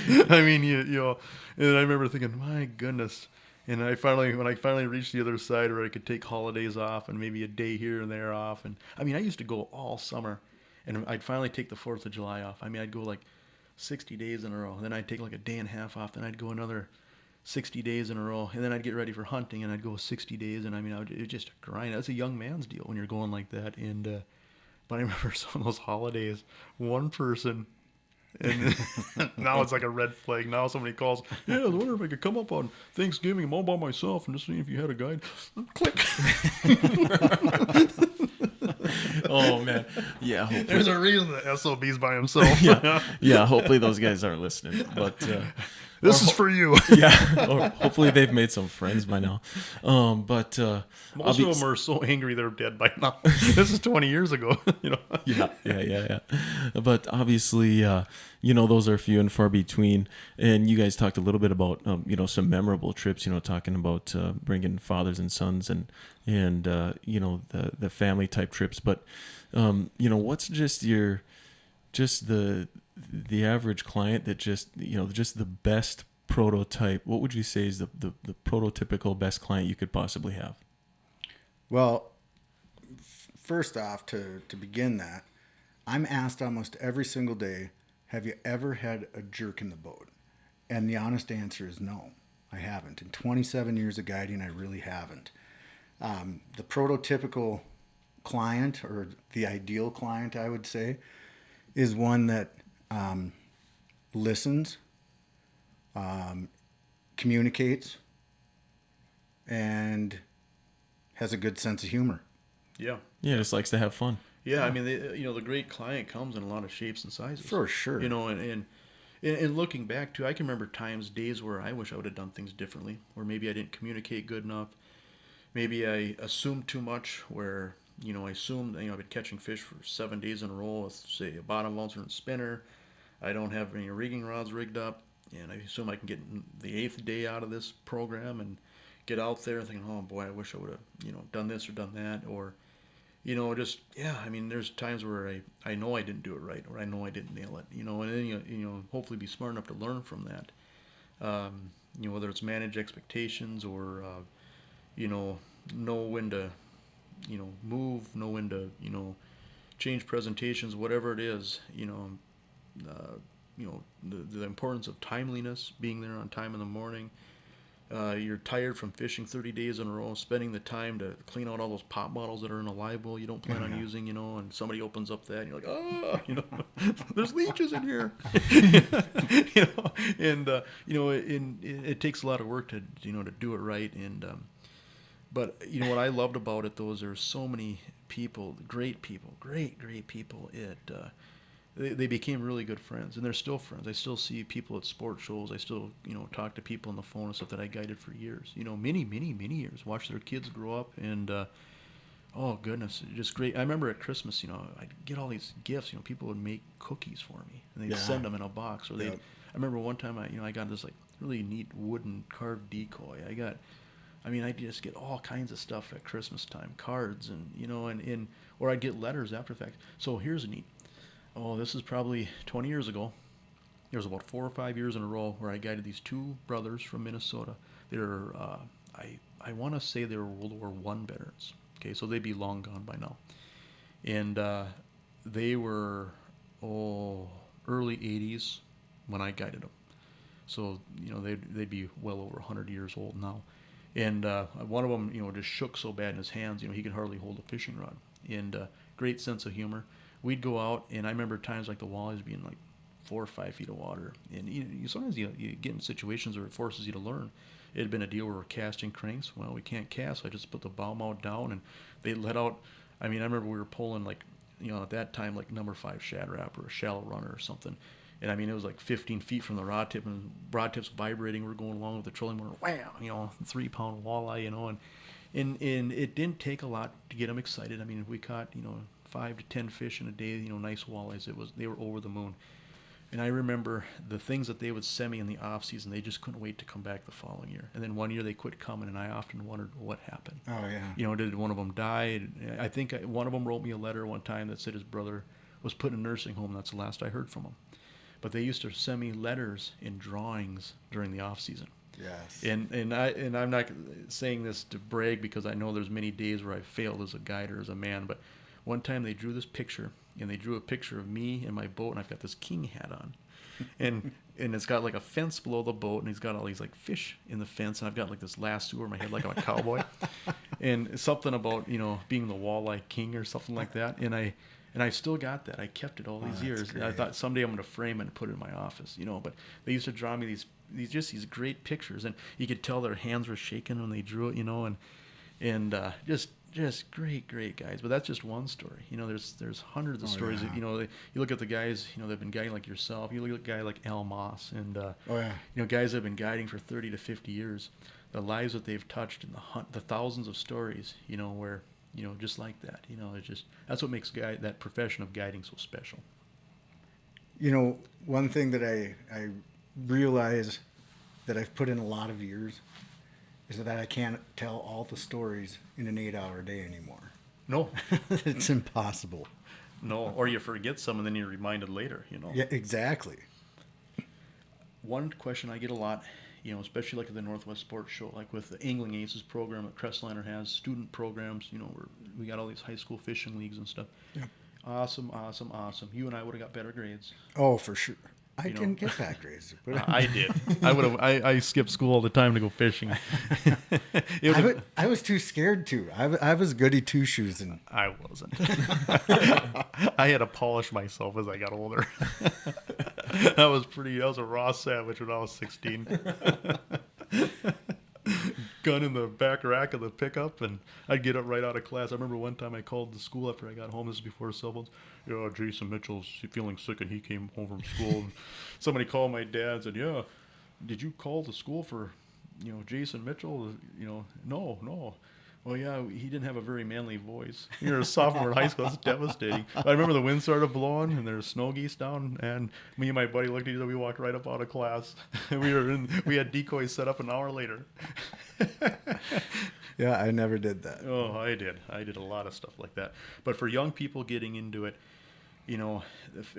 S4: I mean, and I remember thinking, my goodness. And when I finally reached the other side where I could take holidays off and maybe a day here and there off. And I mean, I used to go all summer, and I'd finally take the 4th of July off. I mean, I'd go like 60 days in a row. Then I'd take like a day and a half off. Then I'd go another 60 days in a row. And then I'd get ready for hunting, and I'd go 60 days. And I mean, it was just a grind. That's a young man's deal when you're going like that. And, but I remember some of those holidays, one person. And now it's like a red flag. Now somebody calls, I wonder if I could come up on Thanksgiving. I'm all by myself and just see if you had a guide. Click.
S1: Oh, man. Yeah. Hopefully.
S4: There's a reason that SOB's by himself.
S1: Yeah. Hopefully those guys aren't listening. But
S4: this is for you.
S1: Yeah. Or hopefully they've made some friends by now. But
S4: most of them are so angry they're dead by now. This is 20 years ago.
S1: Yeah. But obviously, those are few and far between. And you guys talked a little bit about, some memorable trips. Talking about bringing fathers and sons and the family type trips. But what's just the average client that just the best prototype? What would you say is the prototypical best client you could possibly have?
S3: Well, first off, to begin that, I'm asked almost every single day, have you ever had a jerk in the boat? And the honest answer is no, I haven't. In 27 years of guiding, I really haven't. The prototypical client, or the ideal client, I would say, is one that listens, communicates, and has a good sense of humor.
S4: Yeah.
S1: Yeah, just likes to have fun.
S4: Yeah, I mean, the great client comes in a lot of shapes and sizes.
S3: For sure.
S4: And looking back, too, I can remember days where I wish I would have done things differently, or maybe I didn't communicate good enough. Maybe I assumed too much, where, I assumed, I've been catching fish for 7 days in a row with, say, a bottom bouncer and spinner. I don't have any rigging rods rigged up, and I assume I can get the 8th day out of this program and get out there thinking, oh, boy, I wish I would have, done this or done that, or... there's times where I know I didn't do it right, or I know I didn't nail it, and then, hopefully be smart enough to learn from that. Whether it's manage expectations or, know when to, move, know when to, change presentations, whatever it is, the importance of timeliness, being there on time in the morning. You're tired from fishing 30 days in a row, spending the time to clean out all those pop bottles that are in a live well you don't plan on using, and somebody opens up that, and you're like, there's leeches in here. It takes a lot of work to do it right. And but what I loved about it, though, is there's so many people, great people. They became really good friends, and they're still friends. I still see people at sports shows. I still, talk to people on the phone and stuff that I guided for years. Many years. Watch their kids grow up, and oh goodness, just great. I remember at Christmas, I'd get all these gifts. People would make cookies for me, and they'd send them in a box. Or I remember one time I got this like really neat wooden carved decoy. I just get all kinds of stuff at Christmas time, cards, and or I'd get letters after the fact. So here's a neat. Oh, this is probably 20 years ago. There was about 4 or 5 years in a row where I guided these 2 brothers from Minnesota. They're, I want to say they were World War I veterans. Okay, so they'd be long gone by now. And they were, early 80s when I guided them. So, they'd be well over 100 years old now. And one of them, just shook so bad in his hands, he could hardly hold a fishing rod. And great sense of humor. We'd go out, and I remember times like the walleyes being like 4 or 5 feet of water. And sometimes you get in situations where it forces you to learn. It had been a deal where we're casting cranks. Well, we can't cast, so I just put the bow mount down, and they let out. I remember we were pulling like, at that time, like number 5 shad wrap or a shallow runner or something. And it was like 15 feet from the rod tip, and rod tip's vibrating. We're going along with the trolling motor, wham, 3-pound walleye, and it didn't take a lot to get them excited. We caught, 5 to 10 fish in a day, nice walleyes. They were over the moon. And I remember the things that they would send me in the off season, they just couldn't wait to come back the following year. And then one year they quit coming, and I often wondered what happened.
S3: Oh, yeah.
S4: Did one of them die? I think one of them wrote me a letter one time that said his brother was put in a nursing home. That's the last I heard from him. But they used to send me letters and drawings during the off season.
S3: Yes.
S4: And I'm not saying this to brag, because I know there's many days where I failed as a guide or as a man, but one time they drew this picture, and they drew a picture of me and my boat, and I've got this king hat on. And it's got like a fence below the boat, and he's got all these like fish in the fence, and I've got like this lasso over my head like I'm a cowboy. And something about, being the walleye king or something like that. And I still got that. I kept it all these years. And I thought someday I'm going to frame it and put it in my office, But they used to draw me these great pictures, and you could tell their hands were shaking when they drew it, and just great guys. But that's just one story. There's hundreds of stories.
S3: Yeah.
S4: You look at the guys, that've been guiding like yourself. You look at a guy like Al Moss, and guys that have been guiding for 30 to 50 years. The lives that they've touched, and the thousands of stories, where just like that. It's just, that's what makes that profession of guiding so special.
S3: One thing that I realize that I've put in a lot of years is that I can't tell all the stories in an 8-hour day anymore.
S4: No.
S3: It's impossible.
S4: No, or you forget some, and then you're reminded later,
S3: Yeah, exactly.
S4: One question I get a lot, especially like at the Northwest Sports Show, like with the Angling Aces program that Crestliner has, student programs, where we got all these high school fishing leagues and stuff. Yeah. Awesome. You and I would have got better grades.
S3: Oh, for sure. I
S4: You know.
S3: didn't get bad grades. But
S4: I did. I skipped school all the time to go fishing.
S3: I was too scared to. I was goody two shoes, and
S4: I wasn't. I had to polish myself as I got older. I was a raw savage when I was 16. Gun in the back rack of the pickup, and I'd get up right out of class. I remember one time I called the school after I got home. This is before cell phones. Yeah, Jason Michels feeling sick, and he came home from school. And somebody called my dad and said, "Yeah, did you call the school for, Jason Mitchell? No. Well, yeah, he didn't have a very manly voice. You're a sophomore in high school. That's devastating." I remember the wind started blowing, and there's snow geese down, and me and my buddy looked at each other. We walked right up out of class. We had decoys set up an hour later.
S3: yeah, I never did that.
S4: Oh, I did. I did a lot of stuff like that. But for young people getting into it,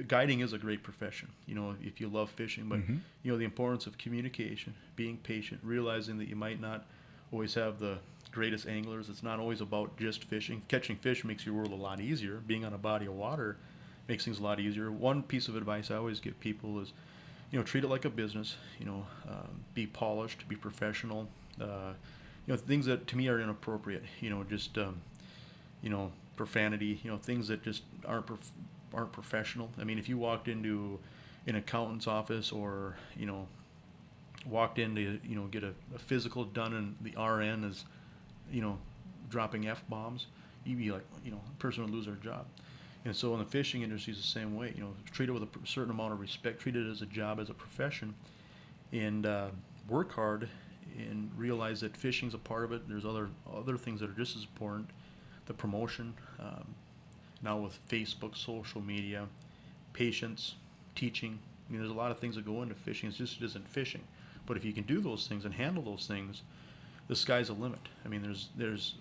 S4: guiding is a great profession, if you love fishing. But, the importance of communication, being patient, realizing that you might not always have the greatest anglers. It's not always about just fishing. Catching fish makes your world a lot easier. Being on a body of water makes things a lot easier. One piece of advice I always give people is, treat it like a business. Be polished, be professional. Things that to me are inappropriate. Profanity. Things that just aren't professional. I mean, if you walked into an accountant's office or walked in to get a physical done and the RN is dropping F-bombs, you'd be like, a person would lose their job. And so in the fishing industry is the same way. Treat it with a certain amount of respect, treat it as a job, as a profession, and work hard and realize that fishing's a part of it. There's other things that are just as important. The promotion, now with Facebook, social media, patience, teaching. There's a lot of things that go into fishing. It isn't fishing. But if you can do those things and handle those things, the sky's the limit. I mean, there's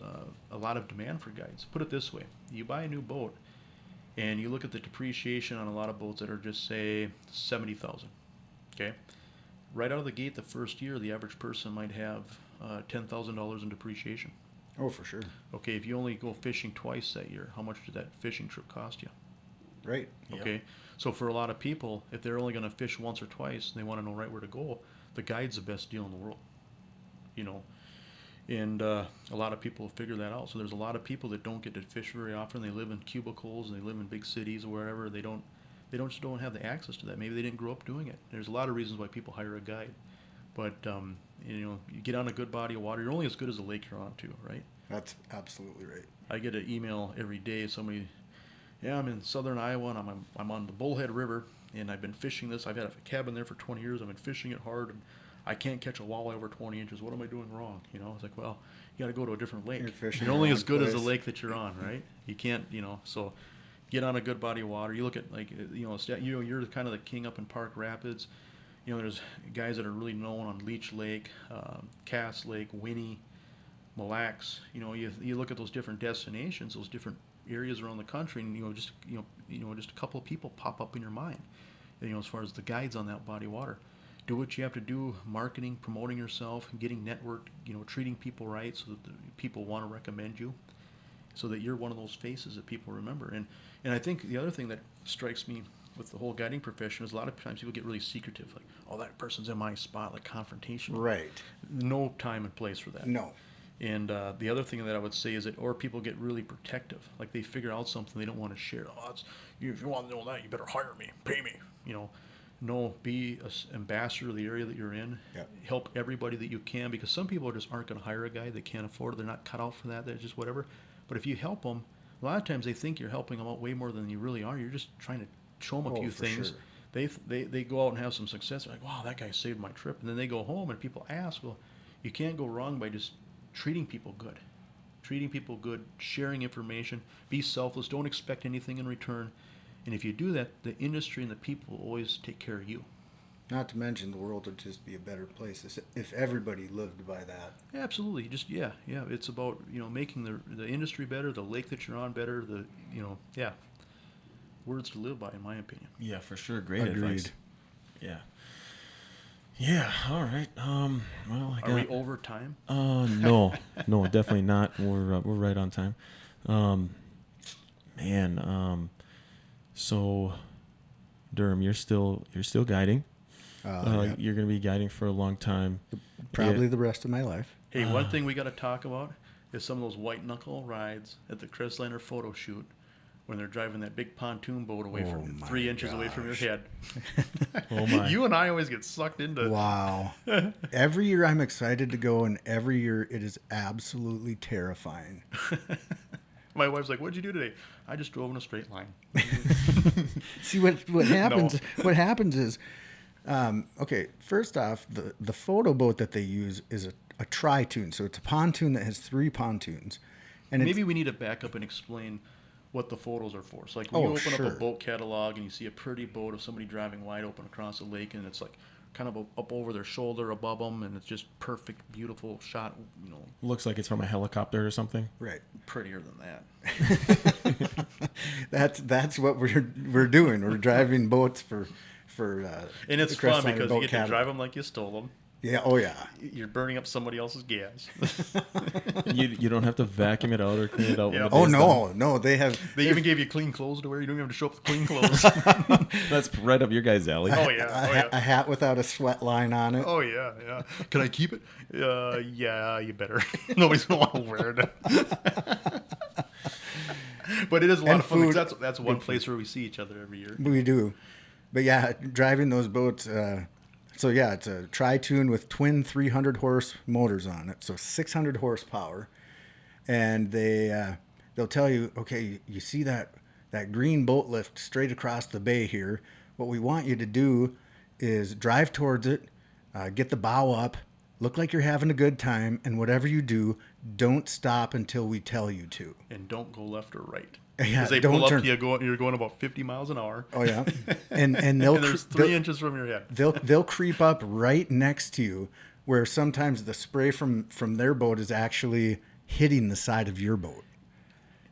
S4: a lot of demand for guides. Put it this way. You buy a new boat, and you look at the depreciation on a lot of boats that are just, say, $70,000. Okay? Right out of the gate, the first year, the average person might have $10,000 in depreciation.
S3: Oh, for sure.
S4: Okay, if you only go fishing twice that year, how much did that fishing trip cost you?
S3: Right.
S4: Okay, so for a lot of people, if they're only going to fish once or twice and they want to know right where to go, the guide's the best deal in the world. And a lot of people figure that out. So there's a lot of people that don't get to fish very often. They live in cubicles and they live in big cities or wherever. They don't have the access to that. Maybe they didn't grow up doing it. There's a lot of reasons why people hire a guide. But you get on a good body of water. You're only as good as the lake you're on too, right?
S3: That's absolutely right.
S4: I get an email every day. Somebody, I'm in southern Iowa and I'm on the Bullhead River and I've been fishing this. I've had a cabin there for 20 years. I've been fishing it hard. And I can't catch a walleye over 20 inches. What am I doing wrong? It's like, well, you got to go to a different lake. You're only as good as the lake that you're on, right? You can't, so get on a good body of water. You look at you're kind of the king up in Park Rapids. There's guys that are really known on Leech Lake, Cass Lake, Winnie, Mille Lacs. You look at those different destinations, those different areas around the country, and just a couple of people pop up in your mind. As far as the guides on that body of water. Do what you have to do, marketing, promoting yourself, getting networked, treating people right so that the people want to recommend you, so that you're one of those faces that people remember. And I think the other thing that strikes me with the whole guiding profession is a lot of times people get really secretive, like, oh, that person's in my spot, like confrontational.
S3: Right.
S4: No time and place for that.
S3: No.
S4: And the other thing that I would say is that, or people get really protective, like they figure out something they don't want to share. Oh, if you want to know that, you better hire me, pay me, No, be an ambassador of the area that you're in.
S3: Yep.
S4: Help everybody that you can, because some people just aren't going to hire a guy. They can't afford it. They're not cut out for that. They're just whatever. But if you help them, a lot of times they think you're helping them out way more than you really are. You're just trying to show them a few things.
S3: Sure.
S4: They go out and have some success. They're like, wow, that guy saved my trip. And then they go home and people ask, well, you can't go wrong by just treating people good. Treating people good, sharing information, be selfless, don't expect anything in return. And if you do that, the industry and the people will always take care of you.
S3: Not to mention the world would just be a better place if everybody lived by that.
S4: Absolutely. Just, it's about, making the industry better, the lake that you're on better, words to live by, in my opinion.
S1: Yeah, for sure. Great
S3: Agreed.
S1: advice. Yeah. Yeah, all right. Well,
S4: Are we over time?
S1: No, definitely not. We're right on time. So, Durham, you're still guiding.
S3: Yeah.
S1: You're going to be guiding for a long time.
S3: Probably the rest of my life.
S4: Hey, one thing we got to talk about is some of those white knuckle rides at the Chris Liner photo shoot when they're driving that big pontoon boat away from 3 inches away from your head.
S1: Oh my!
S4: You and I always get sucked into.
S3: Wow. Every year I'm excited to go, and every year it is absolutely terrifying.
S4: My wife's like, "What'd you do today?" I just drove in a straight line.
S3: See what happens? No. What happens is, okay. First off, the photo boat that they use is a tri-tune, so it's a pontoon that has 3 pontoons. And
S4: maybe we need to back up and explain what the photos are for. So like when you open up a boat catalog and you see a pretty boat of somebody driving wide open across a lake, and it's like kind of up over their shoulder above them, and it's just perfect, beautiful shot. You know,
S1: looks like it's from a helicopter or something.
S3: Right.
S4: Prettier than
S3: that. That's what we're doing. We're driving boats for.
S4: And it's fun because you get to drive them like you stole them.
S3: Yeah. Oh yeah.
S4: You're burning up somebody else's gas.
S1: You don't have to vacuum it out or clean it out.
S4: Yeah.
S3: Oh no, they
S4: even gave you clean clothes to wear. You don't even have to show up with clean clothes.
S1: That's right up your guys' alley.
S4: Oh yeah.
S3: A hat without a sweat line on it.
S4: Oh yeah. Can I keep it? Yeah, you better. Nobody's gonna want to wear it. But it is a lot of fun because that's one place where we see each other every year.
S3: We do. But yeah, driving those boats. So yeah, it's a tri-tune with twin 300 horse motors on it, so 600 horsepower, and they'll tell you, okay, you see that green boat lift straight across the bay here. What we want you to do is drive towards it, get the bow up, look like you're having a good time, and whatever you do, don't stop until we tell you to.
S4: And don't go left or right.
S3: Yeah,
S4: Because they pull up to you, you're going about 50 miles an hour.
S3: Oh yeah, and they'll
S4: and there's 3 inches from your head.
S3: They'll creep up right next to you, where sometimes the spray from their boat is actually hitting the side of your boat.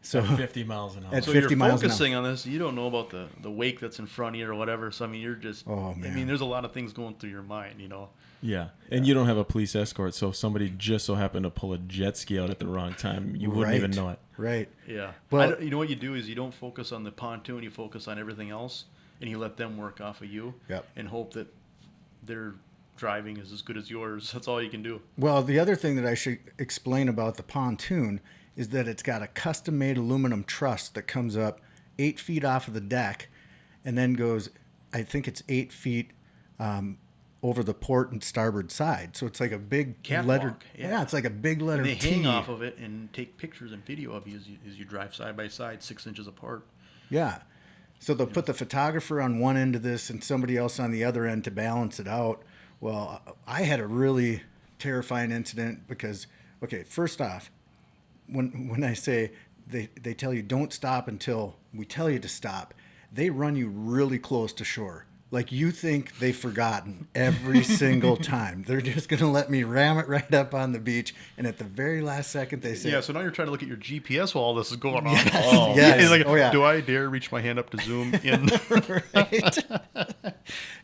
S3: So
S1: at 50 miles an hour.
S3: At
S4: So
S3: 50
S4: you're
S3: miles
S4: focusing on this. You don't know about the wake that's in front of you or whatever. So I mean, you're just.
S3: Oh man.
S4: I mean, there's a lot of things going through your mind, you know.
S1: Yeah, and you don't have a police escort, so if somebody just so happened to pull a jet ski out at the wrong time, you wouldn't even know it.
S3: Right.
S4: Yeah.
S3: Well,
S4: you know what you do is you don't focus on the pontoon, you focus on everything else, and you let them work off of you.
S3: Yep.
S4: And hope that their driving is as good as yours. That's all you can do.
S3: Well, the other thing that I should explain about the pontoon is that it's got a custom-made aluminum truss that comes up 8 feet off of the deck, and then goes, I think it's 8 feet. Over the port and starboard side, so it's like a big
S4: Catwalk,
S3: letter.
S4: yeah.
S3: It's like a big letter.
S4: And they
S3: T.
S4: hang off of it and take pictures and video of you as you drive side by side, 6 inches apart.
S3: Yeah, so they'll put the photographer on one end of this and somebody else on the other end to balance it out. Well, I had a really terrifying incident because, okay, first off, when I say they tell you don't stop until we tell you to stop, they run you really close to shore. Like you think they've forgotten every single time. They're just going to let me ram it right up on the beach. And at the very last second, they say...
S4: Yeah, so now you're trying to look at your GPS while all this is going on.
S3: Yes,
S4: Oh,
S3: yes.
S4: Like,
S3: Oh, yeah.
S4: Do I dare reach my hand up to zoom in?
S3: Right?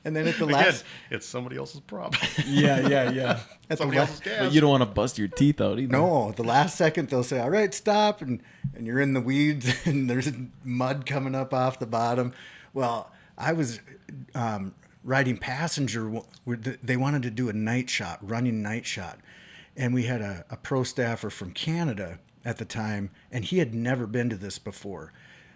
S3: And then at the
S4: Again,
S3: last...
S4: it's somebody else's problem.
S1: Yeah.
S3: At
S4: Somebody
S3: the
S4: else's gas.
S1: But you don't want to bust your teeth out either.
S3: No, the last second they'll say, all right, stop. And you're in the weeds and there's mud coming up off the bottom. Well, I was... riding passenger, they wanted to do a night shot, running night shot. And we had a pro staffer from Canada at the time, and he had never been to this before.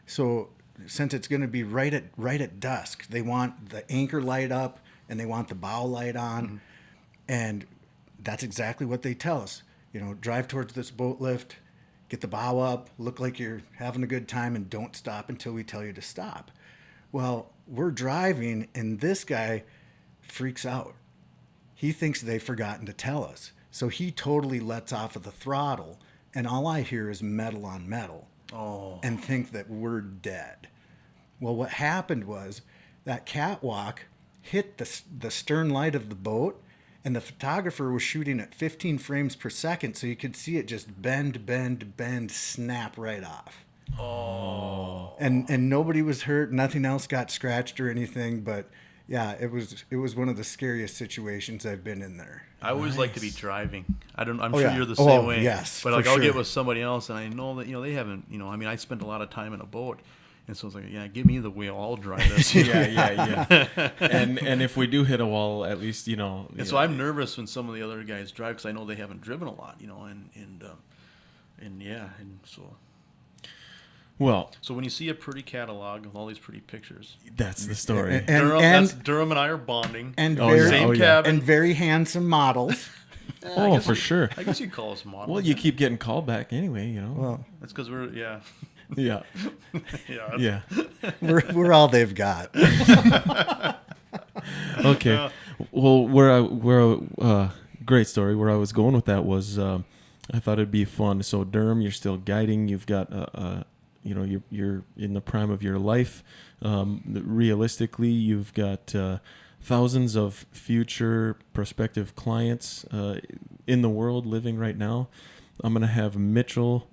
S3: So since it's going to be right at dusk, they want the anchor light up and they want the bow light on. Mm-hmm. And that's exactly what they tell us. You know, drive towards this boat lift, get the bow up, look like you're having a good time, and don't stop until we tell you to stop. Well, we're driving, and this guy freaks out. He thinks they've forgotten to tell us. So he totally lets off of the throttle, and all I hear is metal on metal.
S4: Oh.
S3: And think that we're dead. Well, what happened was that catwalk hit the stern light of the boat, and the photographer was shooting at 15 frames per second, so you could see it just bend, snap right off.
S4: Oh.
S3: And nobody was hurt. Nothing else got scratched or anything. But yeah, it was one of the scariest situations I've been in there.
S4: I always like to be driving. I'm sure
S3: yeah.
S4: you're the same
S3: Oh,
S4: way.
S3: yes,
S4: But
S3: for
S4: like I'll
S3: sure.
S4: get with somebody else, and I know that they haven't. I mean, I spent a lot of time in a boat, And so it's like, yeah, give me the wheel. I'll drive this.
S1: Yeah. And if we do hit a wall, at least,
S4: And so I'm nervous when some of the other guys drive because I know they haven't driven a lot, and so.
S1: Well,
S4: So when you see a pretty catalog of all these pretty pictures,
S1: that's the story.
S4: Durham and I are bonding.
S3: And
S4: Same cabin.
S3: and very handsome models.
S1: For sure.
S4: I guess you'd call us models.
S1: Well, you keep getting called back anyway,
S3: Well,
S4: That's because we're, yeah.
S1: Yeah.
S4: Yeah.
S3: we're all they've got.
S1: Okay. Well, great story. Where I was going with that was, I thought it'd be fun. So Durham, you're still guiding. You've got, you're in the prime of your life. Realistically, you've got thousands of future prospective clients in the world living right now. I'm gonna have Mitchell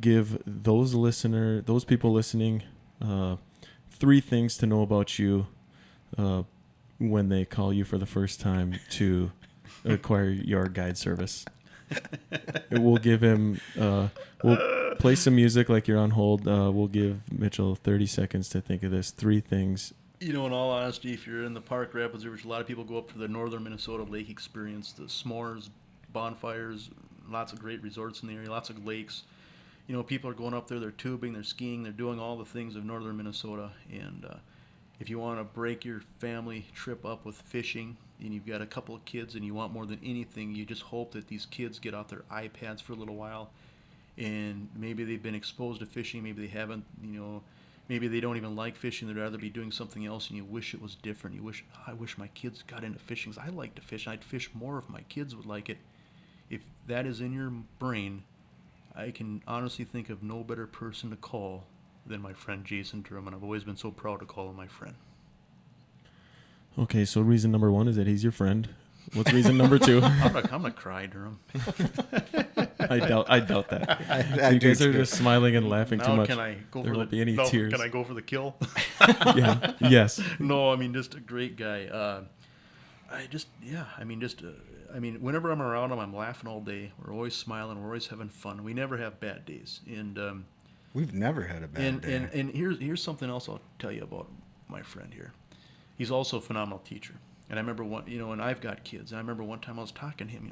S1: give those people listening, 3 things to know about you when they call you for the first time to acquire your guide service. We'll give him, we'll play some music like you're on hold. We'll give Mitchell 30 seconds to think of this. 3 things.
S4: In all honesty, if you're in the Park Rapids, which a lot of people go up for the northern Minnesota lake experience, the s'mores, bonfires, lots of great resorts in the area, lots of lakes. People are going up there, they're tubing, they're skiing, they're doing all the things of northern Minnesota. And if you want to break your family trip up with fishing, and you've got a couple of kids and you want more than anything, you just hope that these kids get off their iPads for a little while. And maybe they've been exposed to fishing, maybe they haven't, maybe they don't even like fishing, they'd rather be doing something else, and you wish it was different. I wish my kids got into fishing, 'cause I like to fish, and I'd fish more if my kids would like it. If that is in your brain, I can honestly think of no better person to call than my friend Jason Durham, and I've always been so proud to call him my friend.
S1: Okay, so reason number 1 is that he's your friend. What's reason number 2?
S4: I'm gonna cry, Durham.
S1: I doubt that. You
S3: do
S1: guys are
S3: too.
S1: just smiling and laughing too much.
S4: Can I go
S1: there
S4: for
S1: won't
S4: the
S1: be any tears.
S4: Can I go for the kill?
S1: Yeah. Yes.
S4: No, I mean, just a great guy. Whenever I'm around him, I'm laughing all day. We're always smiling. We're always having fun. We never have bad days. And
S3: We've never had a bad day.
S4: And here's something else I'll tell you about my friend here. He's also a phenomenal teacher. And I remember and I've got kids. And I remember one time I was talking to him,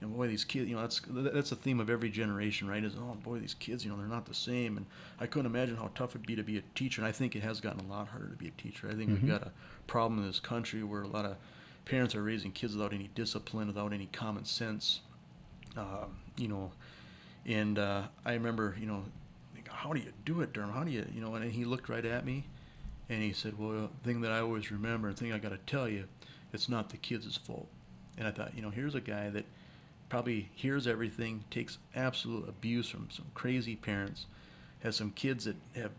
S4: boy, these kids, that's the theme of every generation, right? Is, oh boy, these kids, they're not the same. And I couldn't imagine how tough it'd be to be a teacher. And I think it has gotten a lot harder to be a teacher. I think we've got a problem in this country where a lot of parents are raising kids without any discipline, without any common sense. And I remember, how do you do it, Durham? How do you, and he looked right at me and he said, well, the thing that I always remember, the thing I got to tell you, it's not the kids' fault. And I thought, here's a guy that probably hears everything, takes absolute abuse from some crazy parents, has some kids that have,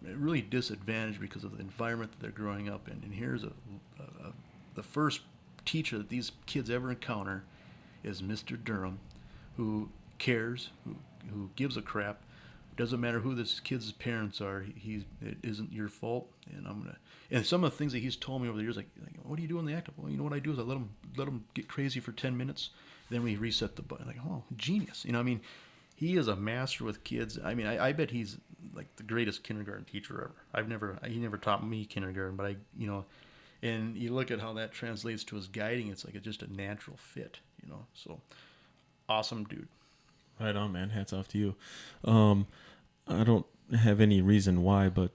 S4: really disadvantaged because of the environment that they're growing up in. And here's the first teacher that these kids ever encounter is Mr. Durham, who cares, who gives a crap. Doesn't matter who this kid's parents are. It isn't your fault. And some of the things that he's told me over the years, like what do you do in the active? Well, what I do is I let them get crazy for 10 minutes, then we reset the button. Like, oh, genius. He is a master with kids. I bet he's like the greatest kindergarten teacher ever. He never taught me kindergarten, but and you look at how that translates to his guiding, it's just a natural fit, So, awesome dude.
S1: Right on, man. Hats off to you. I don't have any reason why, but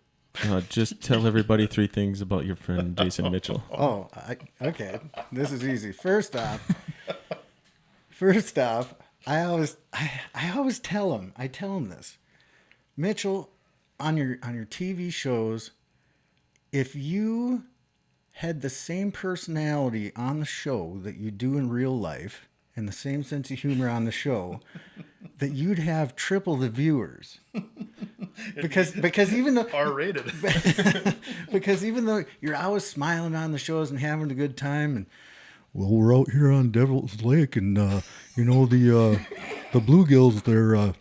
S1: just tell everybody 3 things about your friend Jason Mitchell.
S3: Oh, okay. This is easy. First off, I always tell him. I tell him this, Mitchell, on your TV shows, if you had the same personality on the show that you do in real life and the same sense of humor on the show, that you'd have triple the viewers. Because even though
S4: R-rated.
S3: because even though you're always smiling on the shows and having a good time, and well, we're out here on Devil's Lake, and the bluegills,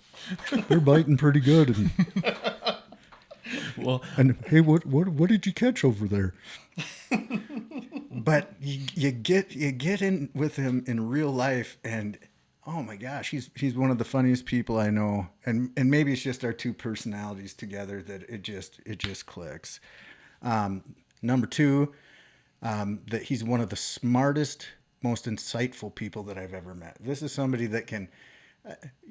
S3: they're biting pretty good, and
S1: well,
S3: and hey, what did you catch over there? But you get in with him in real life, and oh my gosh, he's one of the funniest people I know, and maybe it's just our two personalities together that it just clicks. Number two, that he's one of the smartest, most insightful people that I've ever met. This is somebody that can.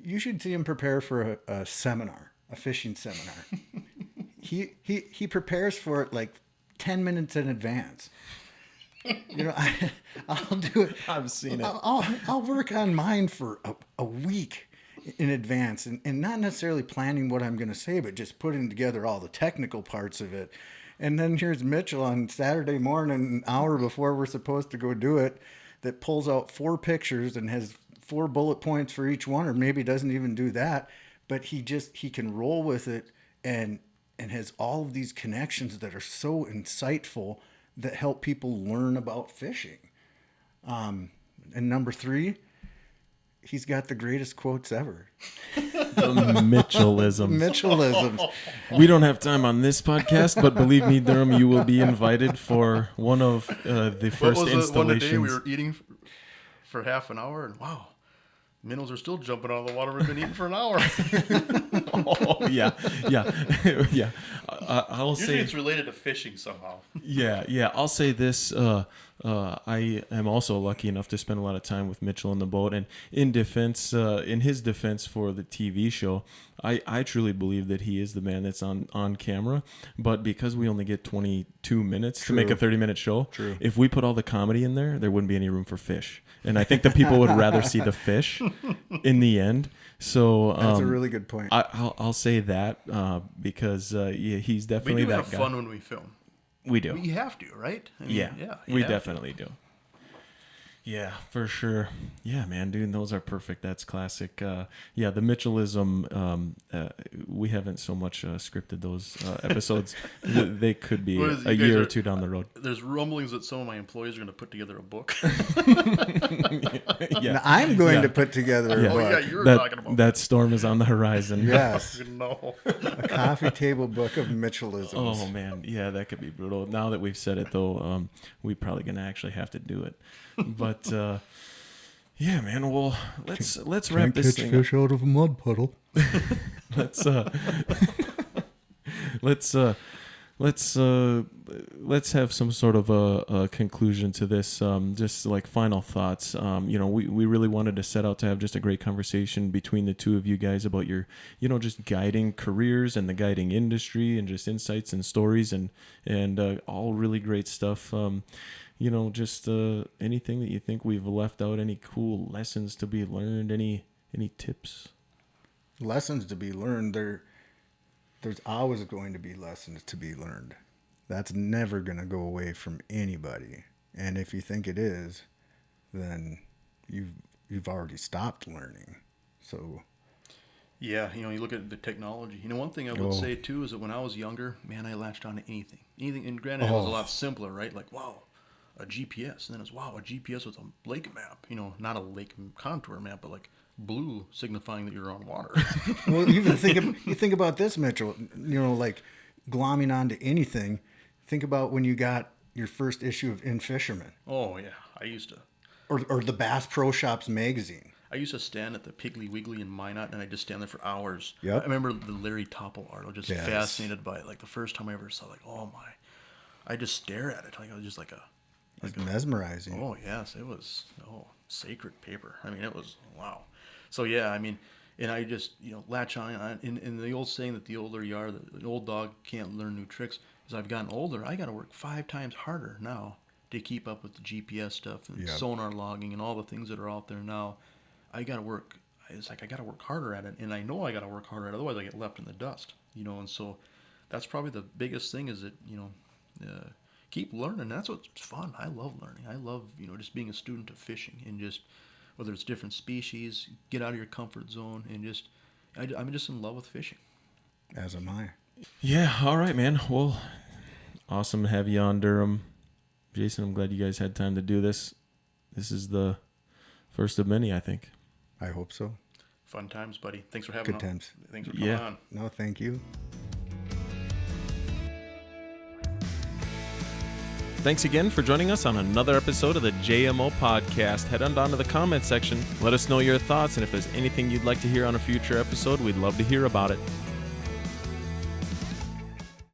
S3: You should see him prepare for a seminar, a fishing seminar. He prepares for it like 10 minutes in advance. You know, I'll do it.
S1: I've seen it.
S3: I'll work on mine for a week in advance, and not necessarily planning what I'm going to say, but just putting together all the technical parts of it. And then here's Mitchell on Saturday morning, an hour before we're supposed to go do it, that pulls out 4 pictures and has 4 bullet points for each one, or maybe doesn't even do that, but he can roll with it and has all of these connections that are so insightful that help people learn about fishing. And number 3, he's got the greatest quotes ever.
S1: The Michelisms.
S3: Michelisms.
S1: We don't have time on this podcast, but believe me, Durham, you will be invited for one of the first installations.
S4: One day we were eating for half an hour, and wow, minnows are still jumping out of the water. We've been eating for an hour.
S1: Oh, yeah. I'll
S4: Usually
S1: say
S4: it's related to fishing somehow.
S1: Yeah. I'll say this. I am also lucky enough to spend a lot of time with Mitchell in the boat, and in his defense for the TV show, I truly believe that he is the man that's on camera. But because we only get 22 minutes to make a 30-minute show, if we put all the comedy in there wouldn't be any room for fish. And I think the people would rather see the fish in the end. So
S3: that's a really good point.
S1: I'll say that because he's definitely that guy.
S4: We do have fun when we film.
S1: We do.
S4: We have to, right? I mean,
S1: yeah, we definitely do. Yeah, for sure. Yeah, man, dude, those are perfect. That's classic. The Michelism, we haven't so much scripted those episodes. They could be a year or two down the road.
S4: There's rumblings that some of my employees are going to put together a book.
S3: Yeah. Now, I'm going to put together a book.
S4: Yeah, you're talking about
S1: that storm is on the horizon.
S3: Yes.
S4: No.
S3: A coffee table book of Michelisms.
S1: Oh, man. Yeah, that could be brutal. Now that we've said it, though, we're probably going to actually have to do it. But yeah, man. Well, let's wrap this thing up.
S3: Fish out of a mud puddle.
S1: Let's have some sort of a conclusion to this. Just like final thoughts. We really wanted to set out to have just a great conversation between the two of you guys about your, just guiding careers and the guiding industry, and just insights and stories and all really great stuff. Just anything that you think we've left out, any cool lessons to be learned, any tips?
S3: Lessons to be learned. There's always going to be lessons to be learned. That's never going to go away from anybody. And if you think it is, then you've already stopped learning. So
S4: yeah, you look at the technology. One thing I would say too is that when I was younger, man, I latched on to anything, and granted it was a lot simpler, right? Like, wow, a GPS, and then it's a GPS with a lake map. Not a lake contour map, but like blue signifying that you're on water.
S3: Well, even think about this, Mitchell. Like glomming onto anything. Think about when you got your first issue of In Fisherman.
S4: Oh yeah, I used to.
S3: Or the Bass Pro Shops magazine.
S4: I used to stand at the Piggly Wiggly in Minot, and I just stand there for hours.
S3: Yep.
S4: I remember the Larry Topple art. I was just fascinated by it. Like the first time I ever saw, oh my, I just stare at it. Like it was just like
S3: it's mesmerizing.
S4: Oh yes, it was sacred paper. I mean, it was wow. So yeah, I mean, and I just latch on. In the old saying that the older you are, the old dog can't learn new tricks. As I've gotten older, I got to work 5 times harder now to keep up with the GPS stuff and sonar logging and all the things that are out there now. I got to work. It's like I got to work harder at it, and I know I got to work harder at it. Otherwise, I get left in the dust. And so that's probably the biggest thing is that keep learning. That's what's fun. I love learning. I love just being a student of fishing, and just whether it's different species, get out of your comfort zone, and I'm just in love with fishing.
S3: As am I.
S1: Yeah. All right, man. Well, awesome to have you on, Durham. Jason, I'm glad you guys had time to do this. This is the first of many, I think.
S3: I hope so.
S4: Fun times, buddy. Thanks for having
S3: Good times.
S4: Thanks for coming on.
S3: No, thank you.
S1: Thanks again for joining us on another episode of the JMO Podcast. Head on down to the comment section. Let us know your thoughts, and if there's anything you'd like to hear on a future episode, we'd love to hear about it.